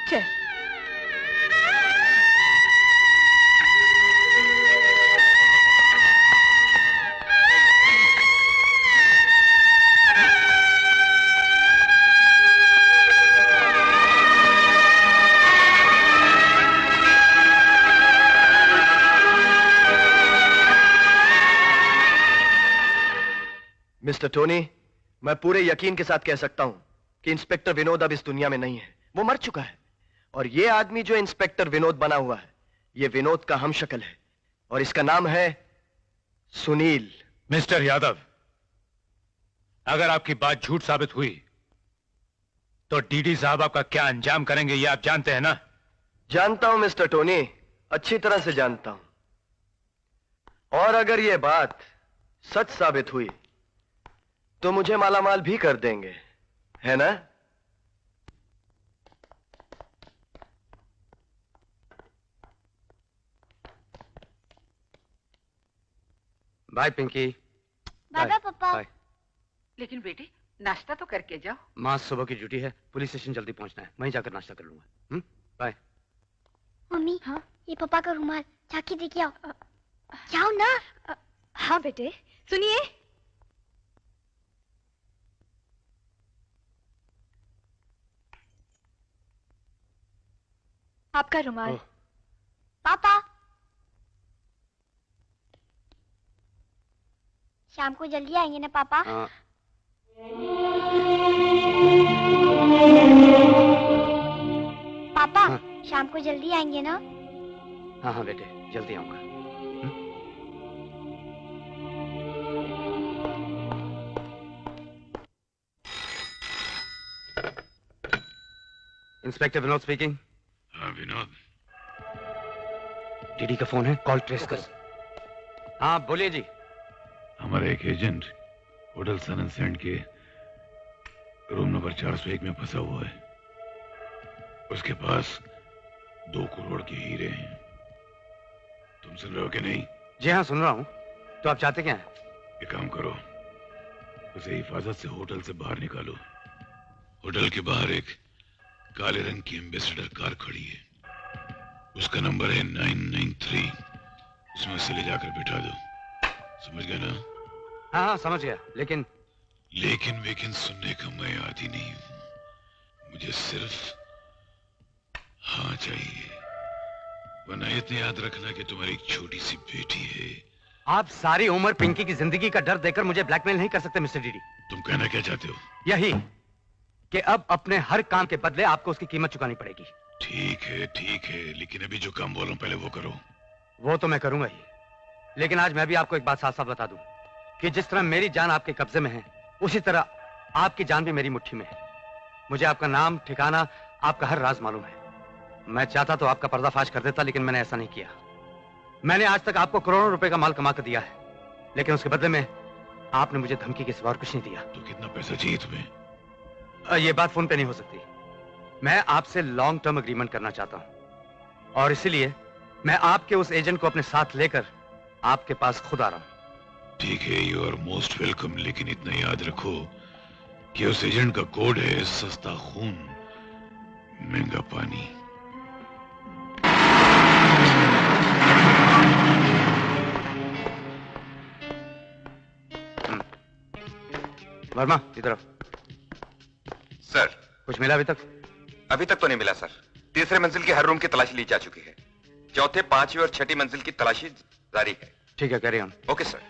P: चल।
R: मिस्टर टोनी, मैं पूरे यकीन के साथ कह सकता हूं कि इंस्पेक्टर विनोद अब इस दुनिया में नहीं है, वो मर चुका है। और ये आदमी जो इंस्पेक्टर विनोद बना हुआ है, ये विनोद का हमशक्ल है और इसका नाम है सुनील।
L: मिस्टर यादव, अगर आपकी बात झूठ साबित हुई तो डीडी साहब आपका क्या अंजाम करेंगे ये आप जानते हैं ना?
R: जानता हूं मिस्टर टोनी, अच्छी तरह से जानता हूं। और अगर ये बात सच साबित हुई तो मुझे मालामाल भी कर देंगे, है ना?
D: बाय पिंकी।
F: बाय बाय पापा।
D: बाय।
G: लेकिन बेटी, नाश्ता तो करके जाओ।
D: माँ सुबह की ड्यूटी है, पुलिस स्टेशन जल्दी पहुंचना है, वहीं जाकर नाश्ता कर लूंगा। बाय।
F: मम्मी, हाँ? ये पापा का रुमाल, जाके देखिए आओ। जाओ ना।
E: हाँ बेटे, सुनिए। आपका रुमाल।
F: पापा, शाम को जल्दी आएंगे ना पापा?
D: हाँ।
F: पापा, हाँ। शाम को जल्दी आएंगे ना?
D: हाँ हाँ बेटे, जल्दी आऊंगा।
J: Inspector Vinod speaking.
I: हाँ विनोद।
J: डीडी का फोन है, कॉल ट्रेस करो। हाँ बोलिए जी।
I: हमारा एक agent hotel Sun and Sand के रूम नंबर 401 में फंसा हुआ है। उसके पास 2 करोड़ के हीरे हैं। तुम सुन रहे हो कि नहीं?
J: जी हाँ सुन रहा हूँ। तो आप चाहते क्या हैं?
I: एक काम करो, उसे हिफाजत से होटल से बाहर निकालो। होटल के बाहर एक काले रंग की एम्बेसडर कार खड़ी है, उसका नंबर है 993। उसमें उसे ले जाकर बिठा दो। समझ गया ना?
J: हाँ हाँ समझ गया। लेकिन
I: सुनने का मैं आदी नहीं हूँ। मुझे सिर्फ हाँ चाहिए। वरना इतने याद रखना कि तुम्हारी एक छोटी सी बेटी है।
J: आप सारी उम्र पिंकी की जिंदगी का डर देकर मुझे ब्लैकमेल नहीं कर सकते मिस्टर डीडी।
I: तुम कहना क्या चाहते हो?
J: यही कि अब अपने हर काम के बदले आपको उसकी कीमत चुकानी पड़ेगी।
I: ठीक है, लेकिन अभी जो काम बोलूं पहले वो करो।
J: वो तो मैं करूंगा ही, लेकिन आज मैं भी आपको एक बात साफ साफ बता दूं कि जिस तरह मेरी जान आपके कब्जे में है, उसी तरह आपकी जान भी मेरी मुट्ठी में है। मुझे आपका नाम, ठिकाना, आपका हर राज मालूम है। मैं चाहता तो आपका पर्दाफाश कर देता, लेकिन मैंने ऐसा नहीं किया। मैंने आज तक आपको करोड़ों रुपए का माल कमा कर दिया है, लेकिन उसके बदले में आपने मुझे धमकी के सिवा और कुछ नहीं दिया।
I: तो कितना पैसा चाहिए तुम्हें?
J: ये बात फोन पे नहीं हो सकती। मैं आपसे लॉन्ग टर्म एग्रीमेंट करना चाहता हूं, और इसीलिए मैं आपके उस एजेंट को अपने साथ लेकर आपके पास खुद आ रहा हूं।
I: ठीक है, यू आर मोस्ट वेलकम, लेकिन इतना याद रखो कि उस एजेंट का कोड है सस्ता खून महंगा पानी।
J: वर्मा इधर।
O: सर
J: कुछ मिला अभी तक?
O: अभी तक तो नहीं मिला सर। तीसरे मंजिल की हर रूम की तलाशी ली जा चुकी है। चौथे, 5वीं और 6ठी मंजिल की तलाशी जारी है।
J: ठीक है, कैरी ऑन।
O: Okay sir.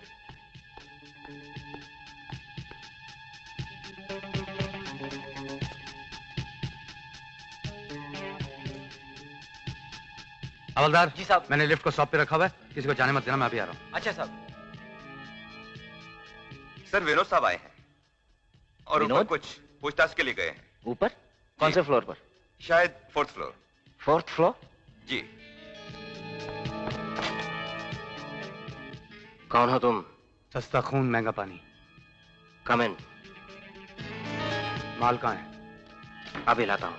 J: हवलदार जी साहब, मैंने लिफ्ट को शॉप पे रखा हुआ है, किसी को जाने मत देना, मैं अभी आ रहा हूँ।
O: अच्छा साहब। सर विनोद साहब आए हैं और ऊपर कुछ पूछताछ के लिए गए हैं।
N: ऊपर? कौन से फ्लोर पर?
O: शायद 4th फ्लोर।
N: 4th floor?
O: जी।
R: कौन हो तुम?
J: सस्ता खून महंगा पानी।
R: कम इन।
J: माल कहाँ है?
R: अभी लाता हूं।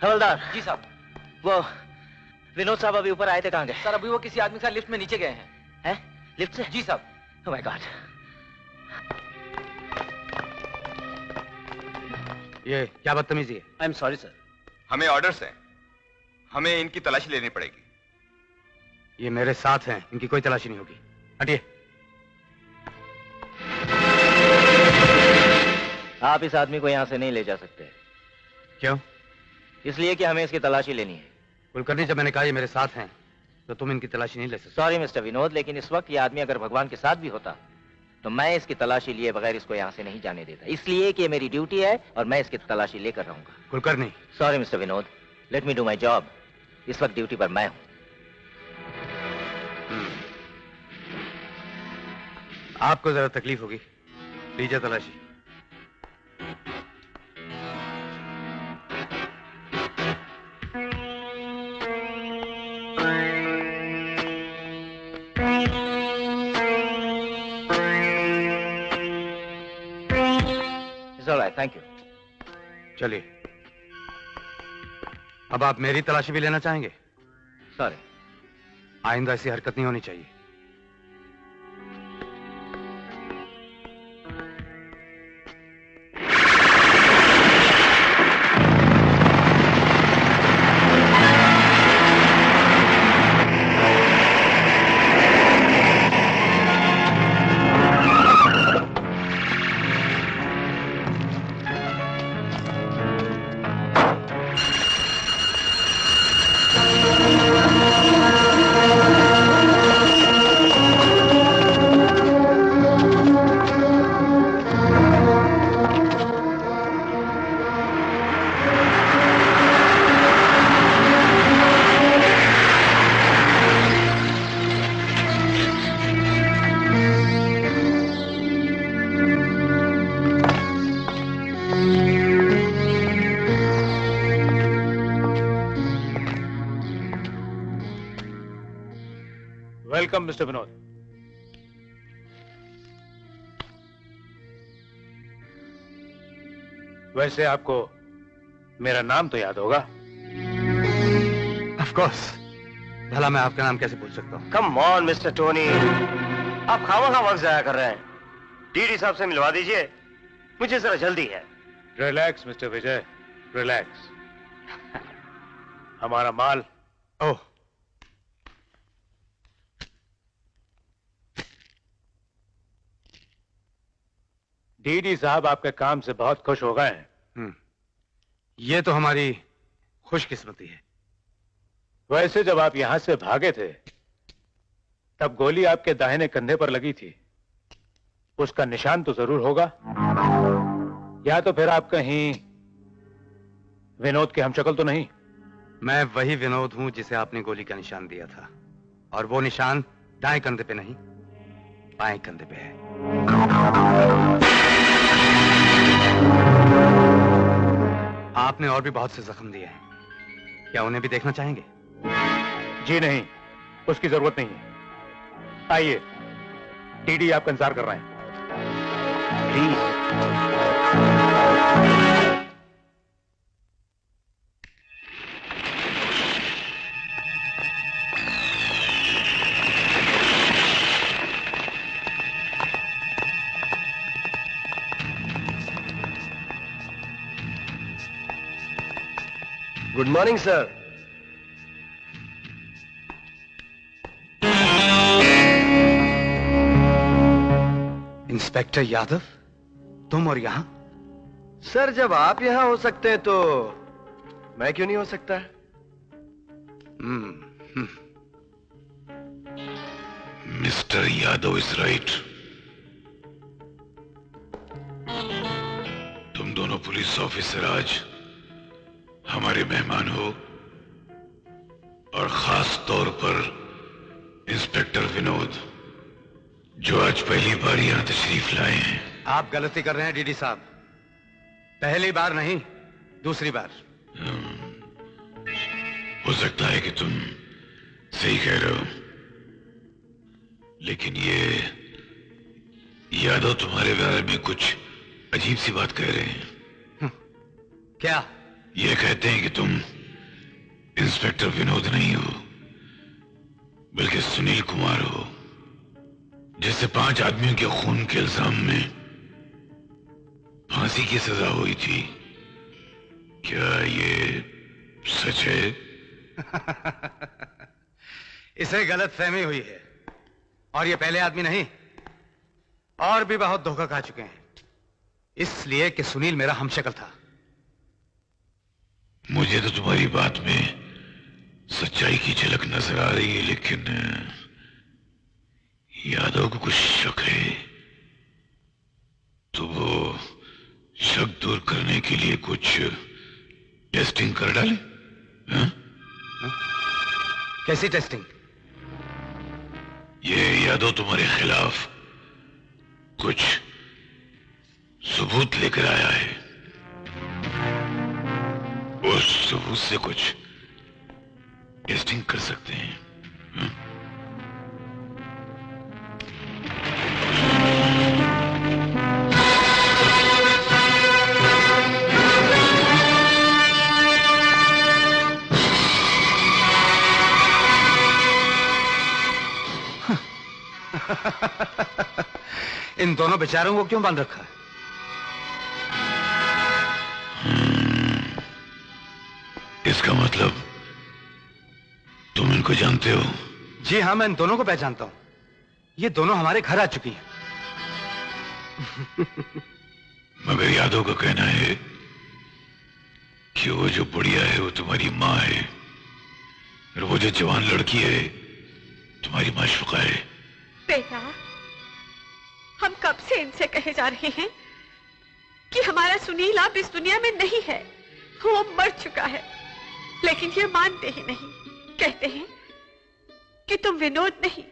N: हवलदार
A: जी साहब।
N: वो विनोद साहब अभी ऊपर आए थे, कहाँ गए?
A: सर अभी वो किसी आदमी के साथ लिफ्ट में नीचे गए हैं।
N: हैं? लिफ्ट से?
A: जी साहब।
N: Oh my God.
J: ये क्या बदतमीजी है?
N: आई एम सॉरी सर।
O: हमें ऑर्डर्स हैं, हमें इनकी तलाशी लेनी पड़ेगी।
J: ये मेरे साथ हैं, इनकी कोई तलाशी नहीं होगी। हटिए।
N: आप इस आदमी को यहां से नहीं ले जा सकते।
J: क्यों?
N: इसलिए कि हमें इसकी तलाशी लेनी है।
J: कुलकर्णी, जब मैंने कहा ये मेरे साथ हैं तो तुम इनकी तलाशी नहीं ले सकते।
N: सॉरी मिस्टर विनोद, लेकिन इस वक्त ये आदमी अगर भगवान के साथ भी होता तो मैं इसकी तलाशी लिए बगैर इसको यहाँ से नहीं जाने देता, इसलिए कि ये मेरी ड्यूटी है और मैं इसकी तलाशी लेकर रहूंगा।
J: Kulkarni.
N: Sorry mister Vinod, let me do my job. इस वक्त ड्यूटी पर मैं हूं।
J: आपको जरा तकलीफ होगी, लीजिए तलाशी।
N: Thank you.
J: चलिए, अब आप मेरी तलाशी भी लेना चाहेंगे?
N: सॉरी।
J: आइंदा ऐसी हरकत नहीं होनी चाहिए।
L: Welcome mister Vinod. वैसे आपको मेरा नाम तो याद होगा।
H: Of course. भला मैं आपका नाम कैसे भूल सकता हूँ?
R: कम ऑन मिस्टर टोनी, आप खामखा वक्त जाया कर रहे हैं। डीडी साहब से मिलवा दीजिए, मुझे जरा जल्दी है।
L: रिलैक्स मिस्टर विजय, रिलैक्स। हमारा माल।
H: ओह,
L: डीडी साहब आपके काम से बहुत खुश हो गए हैं।
H: ये तो हमारी खुशकिस्मती है।
L: वैसे जब आप यहां से भागे थे तब गोली आपके दाहिने कंधे पर लगी थी, उसका निशान तो जरूर होगा, या तो फिर आप कहीं विनोद के हमशक्ल तो नहीं?
H: मैं वही विनोद हूं जिसे आपने गोली का निशान दिया था, और वो निशान दाएं कंधे पे नहीं, बाएं कंधे पे है। आपने और भी बहुत से जख्म दिए हैं, क्या उन्हें भी देखना चाहेंगे?
L: जी नहीं, उसकी जरूरत नहीं है। आइए, डीडी आपका इंतजार कर रहे हैं। Please.
R: Good morning sir.
H: Inspector Yadav, तुम और यहां?
R: सर जब आप यहां हो सकते हैं तो मैं क्यों नहीं हो सकता?
I: Mister Yadav is right. तुम दोनों पुलिस ऑफिसर आज हमारे मेहमान हो, और खास तौर पर इंस्पेक्टर विनोद, जो आज पहली बार यहां तशरीफ लाए हैं।
H: आप गलती कर रहे हैं डीडी साहब। पहली बार नहीं, दूसरी बार।
I: हो सकता है कि तुम सही कह रहे हो, लेकिन ये यादव तुम्हारे बारे में कुछ अजीब सी बात कह रहे हैं।
H: क्या?
I: ये कहते हैं कि तुम इंस्पेक्टर विनोद नहीं हो, बल्कि सुनील कुमार हो, जिससे 5 आदमियों के खून के इल्जाम में फांसी की सजा हुई थी। क्या ये सच है?
H: इसे गलतफहमी हुई है, और ये पहले आदमी नहीं, और भी बहुत धोखा खा चुके हैं, इसलिए कि सुनील मेरा हमशक्ल था।
I: मुझे तो तुम्हारी बात में सच्चाई की झलक नजर आ रही है, लेकिन यादव को कुछ शक है, तो वो शक दूर करने के लिए कुछ टेस्टिंग कर डाले।
H: कैसी टेस्टिंग?
I: ये यादव तुम्हारे खिलाफ कुछ सबूत लेकर आया है, उस सबूत से कुछ टेस्टिंग कर सकते हैं।
H: इन दोनों बेचारों को क्यों बांध रखा है?
I: इसका मतलब तुम इनको जानते हो?
H: जी हाँ, मैं इन दोनों को पहचानता हूं। ये दोनों हमारे घर आ चुकी हैं।
I: मगर यादव का कहना है कि वो जो बुढ़िया है वो तुम्हारी माँ है, और वो जो जवान लड़की है तुम्हारी माशूका है।
P: बेटा, हम कब से इनसे कहे जा रहे हैं कि हमारा सुनील अब इस दुनिया में नहीं है, वो मर चुका है, लेकिन ये मानते ही नहीं। कहते हैं कि तुम विनोद नहीं,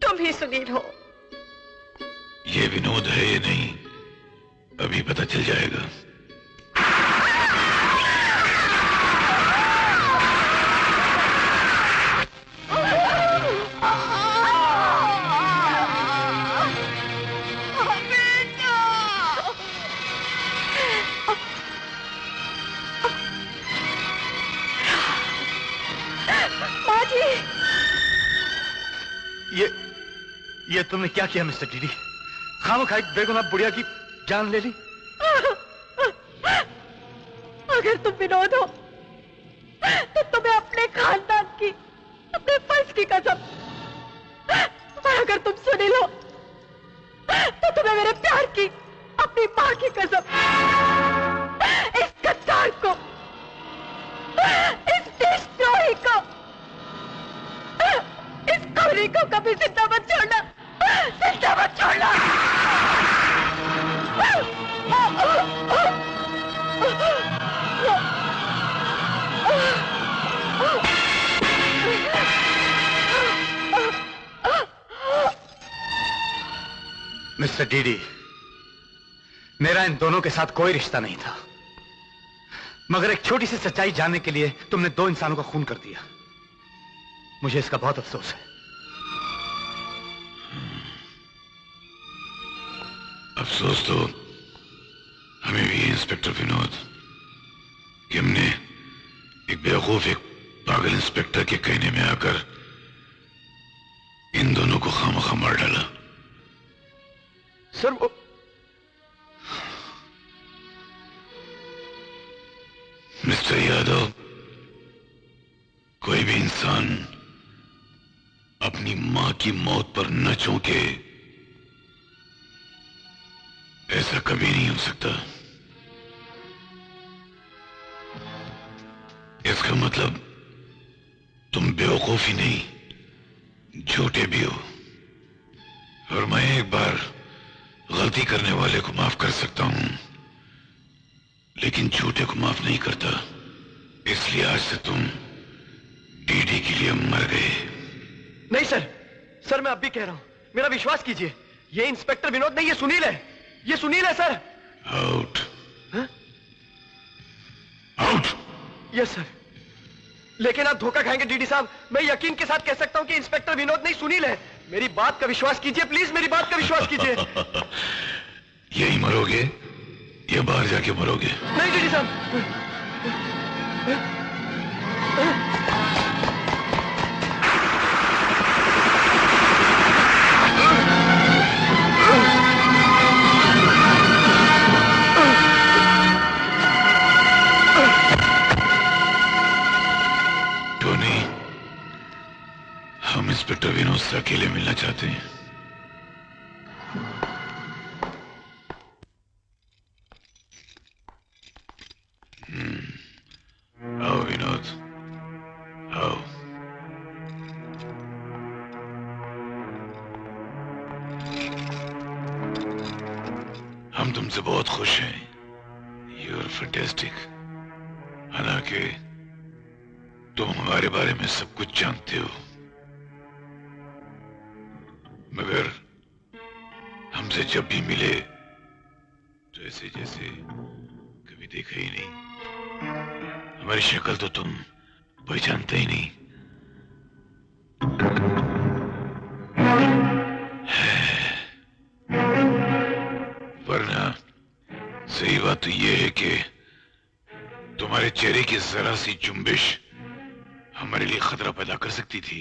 P: तुम ही सुनील हो।
I: ये विनोद है या नहीं, अभी पता चल जाएगा।
L: ये तुमने क्या किया मिस्टर डीडी? खामखा एक बेगुनाह बुढ़िया की जान ले ली।
P: अगर तुम विनोद हो तो तुम्हें अपने खानदान की, अपने फर्ज की कसम, और अगर तुम सुनील हो तो तुम्हें मेरे प्यार की, अपनी माँ की कसम। इस गद्दार को, इस देशद्रोही को, इस खूनी को कभी जिंदा मत छोड़ना, जिंदा मत छोड़ना।
L: मिस्टर डीडी, मेरा इन दोनों के साथ कोई रिश्ता नहीं था, मगर एक छोटी सी सच्चाई जानने के लिए तुमने दो इंसानों का खून कर दिया। मुझे इसका बहुत अफसोस है।
I: अफसोस तो हमें भी है इंस्पेक्टर विनोद कि हमने एक बेवकूफ, एक पागल इंस्पेक्टर के कहने में आकर इन दोनों को खामखा मार डाला।
R: सर वो
I: मिस्टर यादव, कोई भी इंसान अपनी मां की मौत पर न चौंके, ऐसा कभी नहीं हो सकता। इसका मतलब तुम बेवकूफ ही नहीं, झूठे भी हो। और मैं एक बार गलती करने वाले को माफ कर सकता हूं, लेकिन झूठे को माफ नहीं करता। इसलिए आज से तुम डीडी के लिए मर गए।
R: नहीं सर, सर मैं अब भी कह रहा हूं, मेरा विश्वास कीजिए, ये इंस्पेक्टर विनोद नहीं, ये सुनील है, ये सुनील है sir.
I: Out.
R: Out. Yes sir. लेकिन आप धोखा खाएंगे डीडी साहब। मैं यकीन के साथ कह सकता हूं कि इंस्पेक्टर विनोद नहीं सुनील है। मेरी बात का विश्वास कीजिए, प्लीज मेरी बात का विश्वास कीजिए।
I: यही मरोगे या बाहर जाके मरोगे?
R: नहीं डीडी साहब।
I: टोनी, हम इंस्पेक्टर विनोद से अकेले मिलना चाहते हैं। आओ विनोद, आओ। हम तुमसे बहुत खुश हैं। You are fantastic. हालांकि तुम हमारे बारे में सब कुछ जानते हो, मगर हमसे जब भी मिले तो ऐसे जैसे कभी देखा ही नहीं। हमारी शक्ल तो तुम पहचानते ही नहीं। वरना सही बात तो यह है कि तुम्हारे चेहरे की जरा सी जुम्बिश हमारे लिए खतरा पैदा कर सकती थी।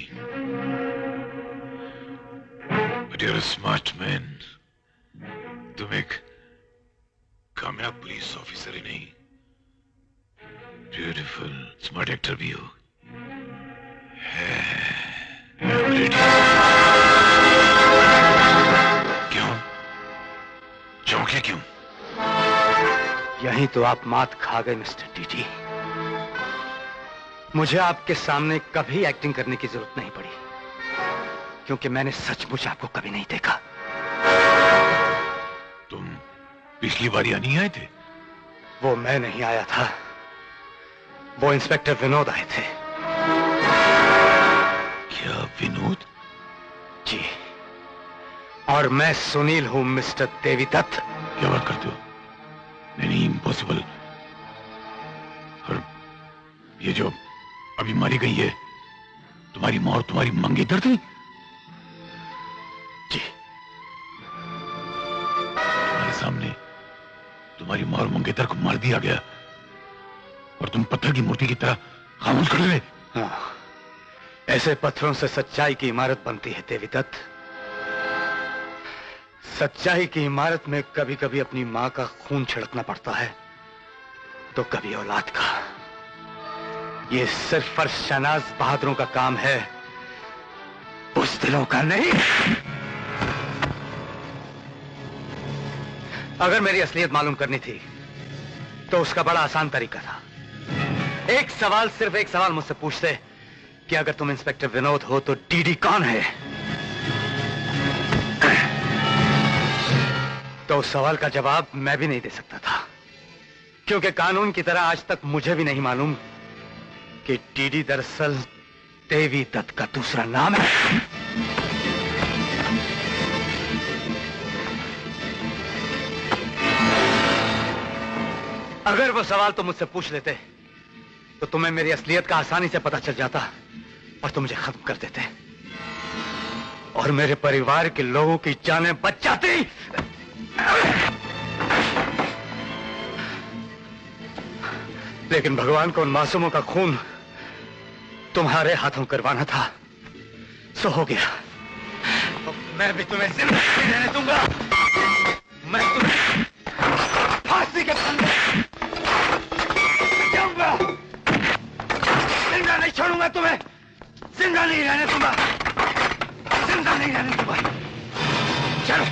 I: But you are a smart man. तुम एक कामयाब पुलिस ऑफिसर ही नहीं, ब्यूटीफुल स्मार्ट एक्टर भी हो। क्यों चौंके क्यों?
L: यहीं तो आप मात खा गए मिस्टर डीडी। मुझे आपके सामने कभी एक्टिंग करने की जरूरत नहीं पड़ी, क्योंकि मैंने सचमुच आपको कभी नहीं देखा।
I: तुम पिछली बार यहाँ नहीं आए थे?
L: वो मैं नहीं आया था, वो इंस्पेक्टर विनोद आए थे।
I: क्या विनोद?
L: जी, और मैं सुनील हूं मिस्टर देवीदत्त।
I: क्या बात करते हो? नहीं, इम्पॉसिबल। और ये जो अभी मारी गई है, तुम्हारी माँ और तुम्हारी मंगेतर थी?
L: जी।
I: तुम्हारे सामने तुम्हारी माँ और मंगेतर को मार दिया गया और तुम पत्थर की मूर्ति की तरह खामोश खड़े रहे।
L: हाँ, ऐसे पत्थरों से सच्चाई की इमारत बनती है देवीदत्त।
C: सच्चाई की इमारत में कभी कभी अपनी मां का खून छिड़कना पड़ता है, तो कभी औलाद का। ये सिर्फ फर्ज शहनाज बहादुरों का काम है, बुज़दिलों का नहीं। अगर मेरी असलियत मालूम करनी थी तो उसका बड़ा आसान तरीका था। एक सवाल, सिर्फ एक सवाल मुझसे पूछते कि अगर तुम इंस्पेक्टर विनोद हो तो डीडी कौन है? तो उस सवाल का जवाब मैं भी नहीं दे सकता था, क्योंकि कानून की तरह आज तक मुझे भी नहीं मालूम कि डीडी दरअसल देवी दत्त का दूसरा नाम है। अगर वो सवाल तुम मुझसे पूछ लेते तो तुम्हें मेरी असलियत का आसानी से पता चल जाता और तुम मुझे खत्म कर देते और मेरे परिवार के लोगों की जानें बच जाती। लेकिन भगवान को उन मासूमों का खून तुम्हारे हाथों करवाना था, सो हो गया। मैं भी तुम्हें जिंदा नहीं रहने दूंगा। मैं तुम्हें फांसी के फंदे जाऊंगा, जिंदा नहीं छोड़ूंगा तुम्हें, जिंदा नहीं रहने दूंगा, जिंदा नहीं रहने दूंगा। चलो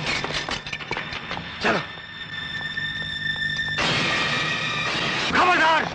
C: चलो, खबरदार।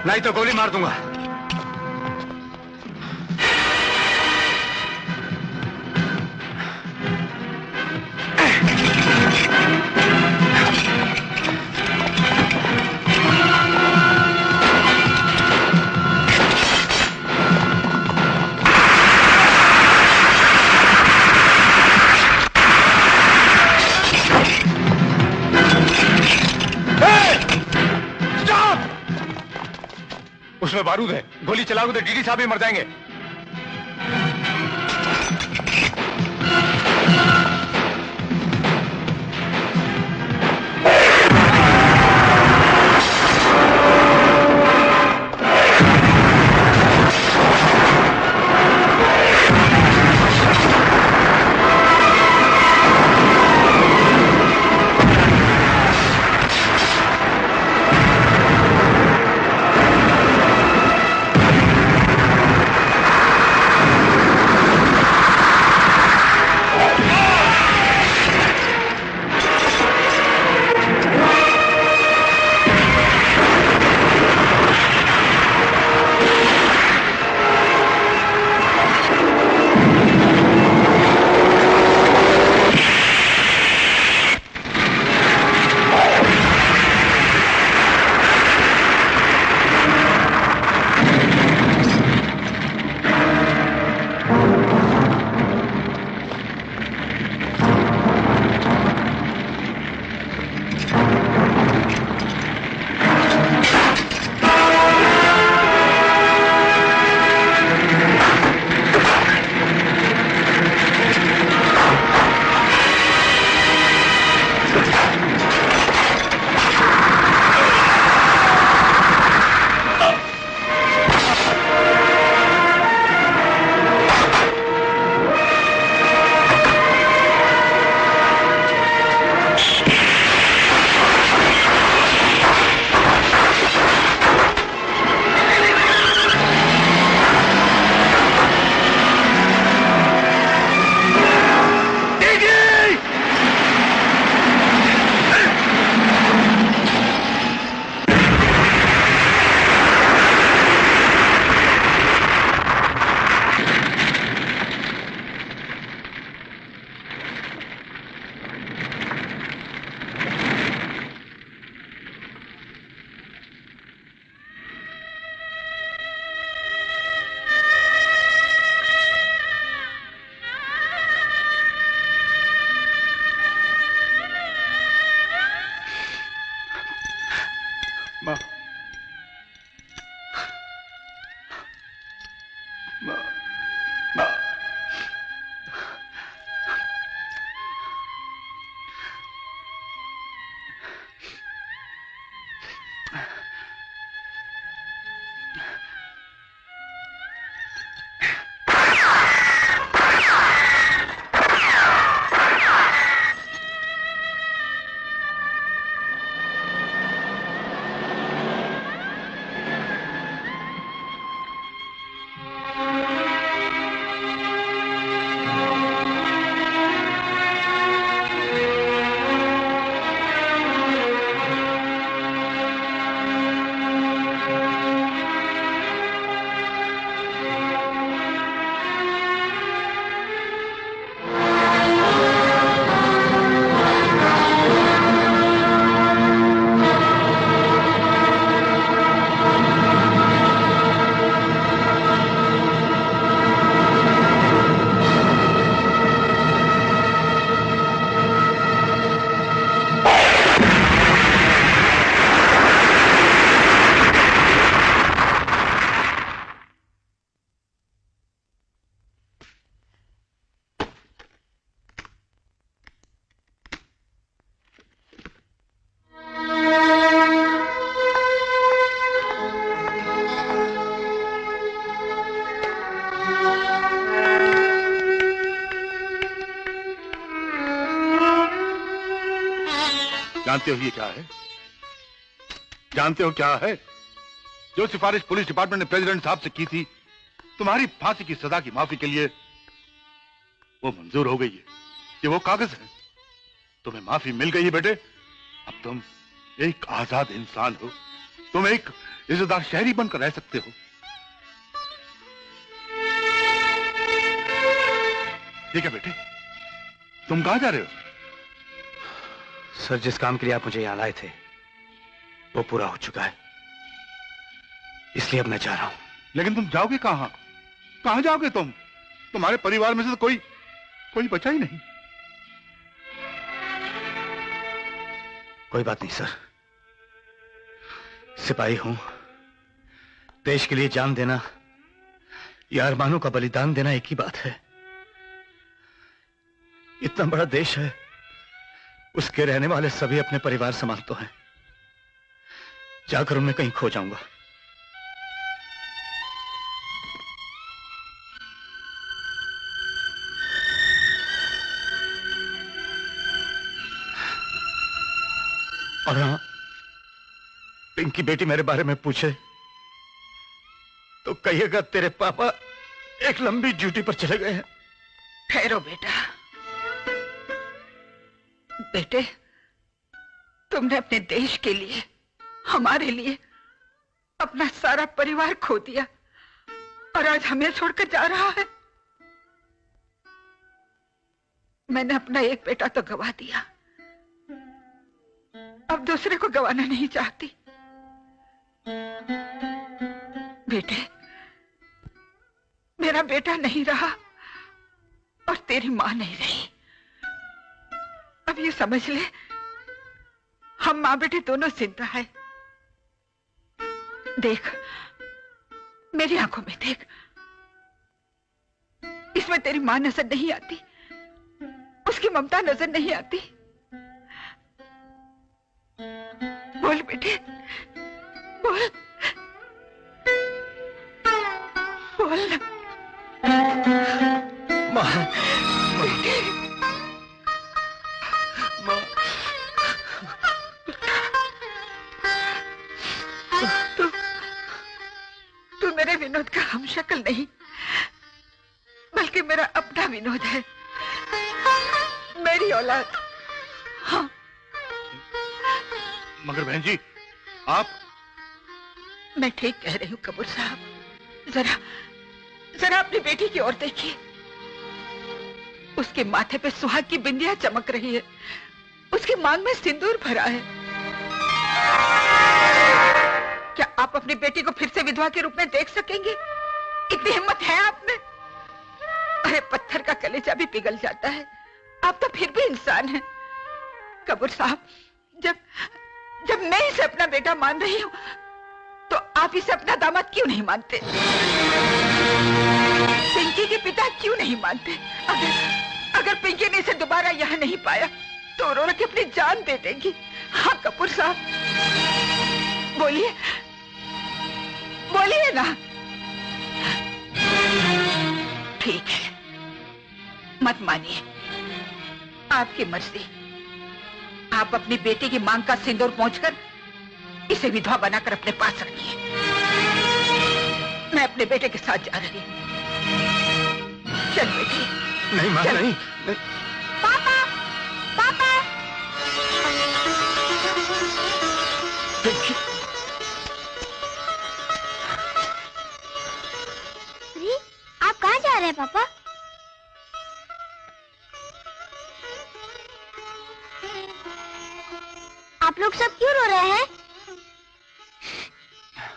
C: नहीं तो गोली मार दूंगा। उसमें बारूद है, गोली चलाओगे तो डीडी साहब भी मर जाएंगे।
S: जानते हो ये क्या है? जानते हो क्या है? जो सिफारिश पुलिस डिपार्टमेंट ने प्रेसिडेंट साहब से की थी तुम्हारी फांसी की सजा की माफी के लिए, वो मंजूर हो गई है। ये वो कागज है, तुम्हें माफी मिल गई है बेटे। अब तुम एक आजाद इंसान हो, तुम एक इज्जतदार शहरी बनकर रह सकते हो। ठीक है बेटे, तुम कहां जा रहे हो?
H: सर, जिस काम के लिए आप मुझे यहां लाए थे वो पूरा हो चुका है, इसलिए अब मैं जा रहा हूं।
S: लेकिन तुम जाओगे कहां? कहां जाओगे तुम? तुम्हारे परिवार में से तो कोई बचा ही नहीं।
H: कोई बात नहीं सर, सिपाही हूं। देश के लिए जान देना या अरमानों का बलिदान देना एक ही बात है। इतना बड़ा देश है, उसके रहने वाले सभी अपने परिवार समान तो हैं। जाकर उनमें कहीं खो जाऊंगा। और हाँ, पिंकी बेटी मेरे बारे में पूछे तो कहिएगा तेरे पापा एक लंबी ड्यूटी पर चले गए हैं।
G: ठहरो बेटा। बेटे, तुमने अपने देश के लिए, हमारे लिए अपना सारा परिवार खो दिया और आज हमें छोड़कर जा रहा है। मैंने अपना एक बेटा तो गवा दिया, अब दूसरे को गवाना नहीं चाहती। बेटे, मेरा बेटा नहीं रहा और तेरी मां नहीं रही। अब ये समझ ले, हम मां बेटे दोनों जिंदा है। देख, मेरी आंखों में देख, इसमें तेरी मां नजर नहीं आती, उसकी ममता नजर नहीं आती। बोल बेटे, बोल बोल ना।
H: मां,
G: बेटे, तू मेरे विनोद का हमशक्ल नहीं, बल्कि मेरा अपना विनोद है, मेरी औलाद। हाँ।
S: मगर बहन जी, आप?
G: मैं ठीक कह रही हूँ कपूर साहब। जरा अपनी बेटी की ओर देखिए, उसके माथे पे सुहाग की बिंदिया चमक रही है, उसकी मांग में सिंदूर भरा है। क्या आप अपनी बेटी को फिर से विधवा के रूप में देख सकेंगे? इतनी हिम्मत है आप में? अरे पत्थर का कलेजा भी पिघल जाता है, आप तो फिर भी इंसान हैं। कपूर साहब, जब मैं इसे अपना बेटा मान रही हूं, तो आप इसे अपना दामाद क्यों नहीं मानते? पिंकी के पिता क्यों नहीं मानते? अगर पिंकी ने इसे दोबारा यहाँ नहीं पाया तो अरोरा की अपनी जान दे देगी। हाँ कपूर साहब, बोलिए बोलिए ना। ठीक है, मत मानिए, आपकी मर्जी। आप अपनी बेटी की मांग का सिंदूर पहुंचकर इसे विधवा बनाकर अपने पास रखिए। मैं अपने बेटे के साथ जा रही हूँ। चल बेटी।
H: नहीं मां, नहीं।
F: पापा, पापा। अरे, आप कहाँ जा रहे हैं पापा? आप लोग सब क्यों रो रहे हैं?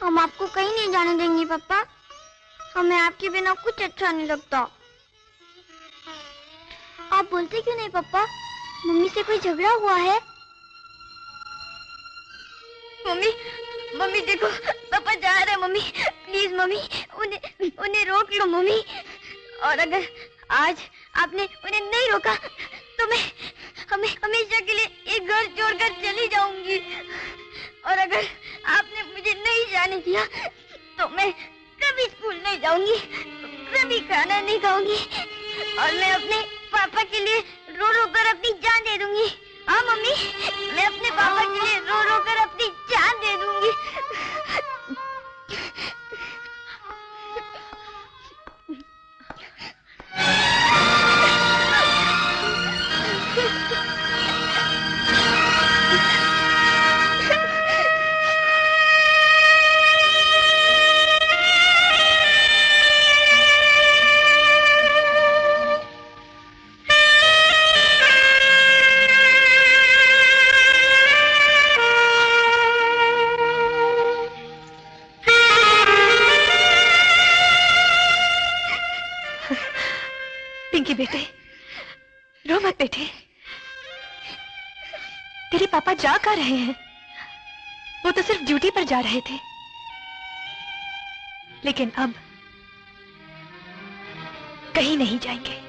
F: हम आपको कहीं नहीं जाने देंगे पापा, हमें आपके बिना कुछ अच्छा नहीं लगता। आप बोलते क्यों नहीं पापा? मम्मी से कोई झगड़ा हुआ है? मम्मी देखो, पापा जा रहे हैं। मम्मी प्लीज मम्मी, उन्हें रोक लो मम्मी। और अगर आज आपने उन्हें नहीं रोका तो मैं हमेशा के लिए एक घर छोड़कर चली जाऊंगी। और अगर आपने मुझे नहीं जाने दिया तो मैं कभी स्कूल नहीं जाऊंगी, कभी खाना नहीं खाऊंगी, और मैं अपने पापा के लिए रो रो कर अपनी जान दे दूंगी। हाँ मम्मी, मैं अपने पापा के लिए रो रो कर अपनी जान दे दूंगी।
E: पिंकी बेटे, रो मत बेटे। तेरे पापा जा कर रहे हैं, वो तो सिर्फ ड्यूटी पर जा रहे थे, लेकिन अब कहीं नहीं जाएंगे।